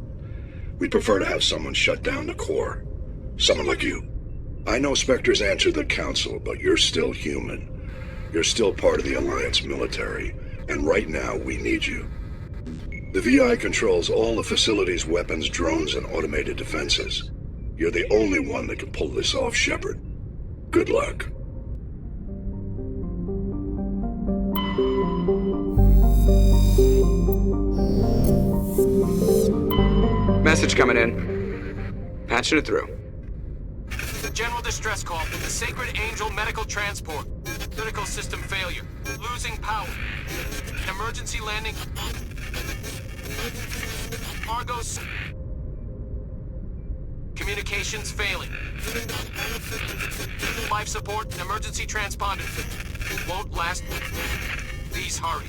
We'd prefer to have someone shut down the core. Someone like you. I know Spectres answer the Council, but you're still human. You're still part of the Alliance military, and right now we need you. The VI controls all the facility's weapons, drones, and automated defenses. You're the only one that can pull this off, Shepard. Good luck. Message coming in. Patching it through. General distress call from the Sacred Angel Medical Transport. Critical system failure. Losing power. An emergency landing. Argos. Communications failing. Life support and emergency transponder. Won't last. Please hurry.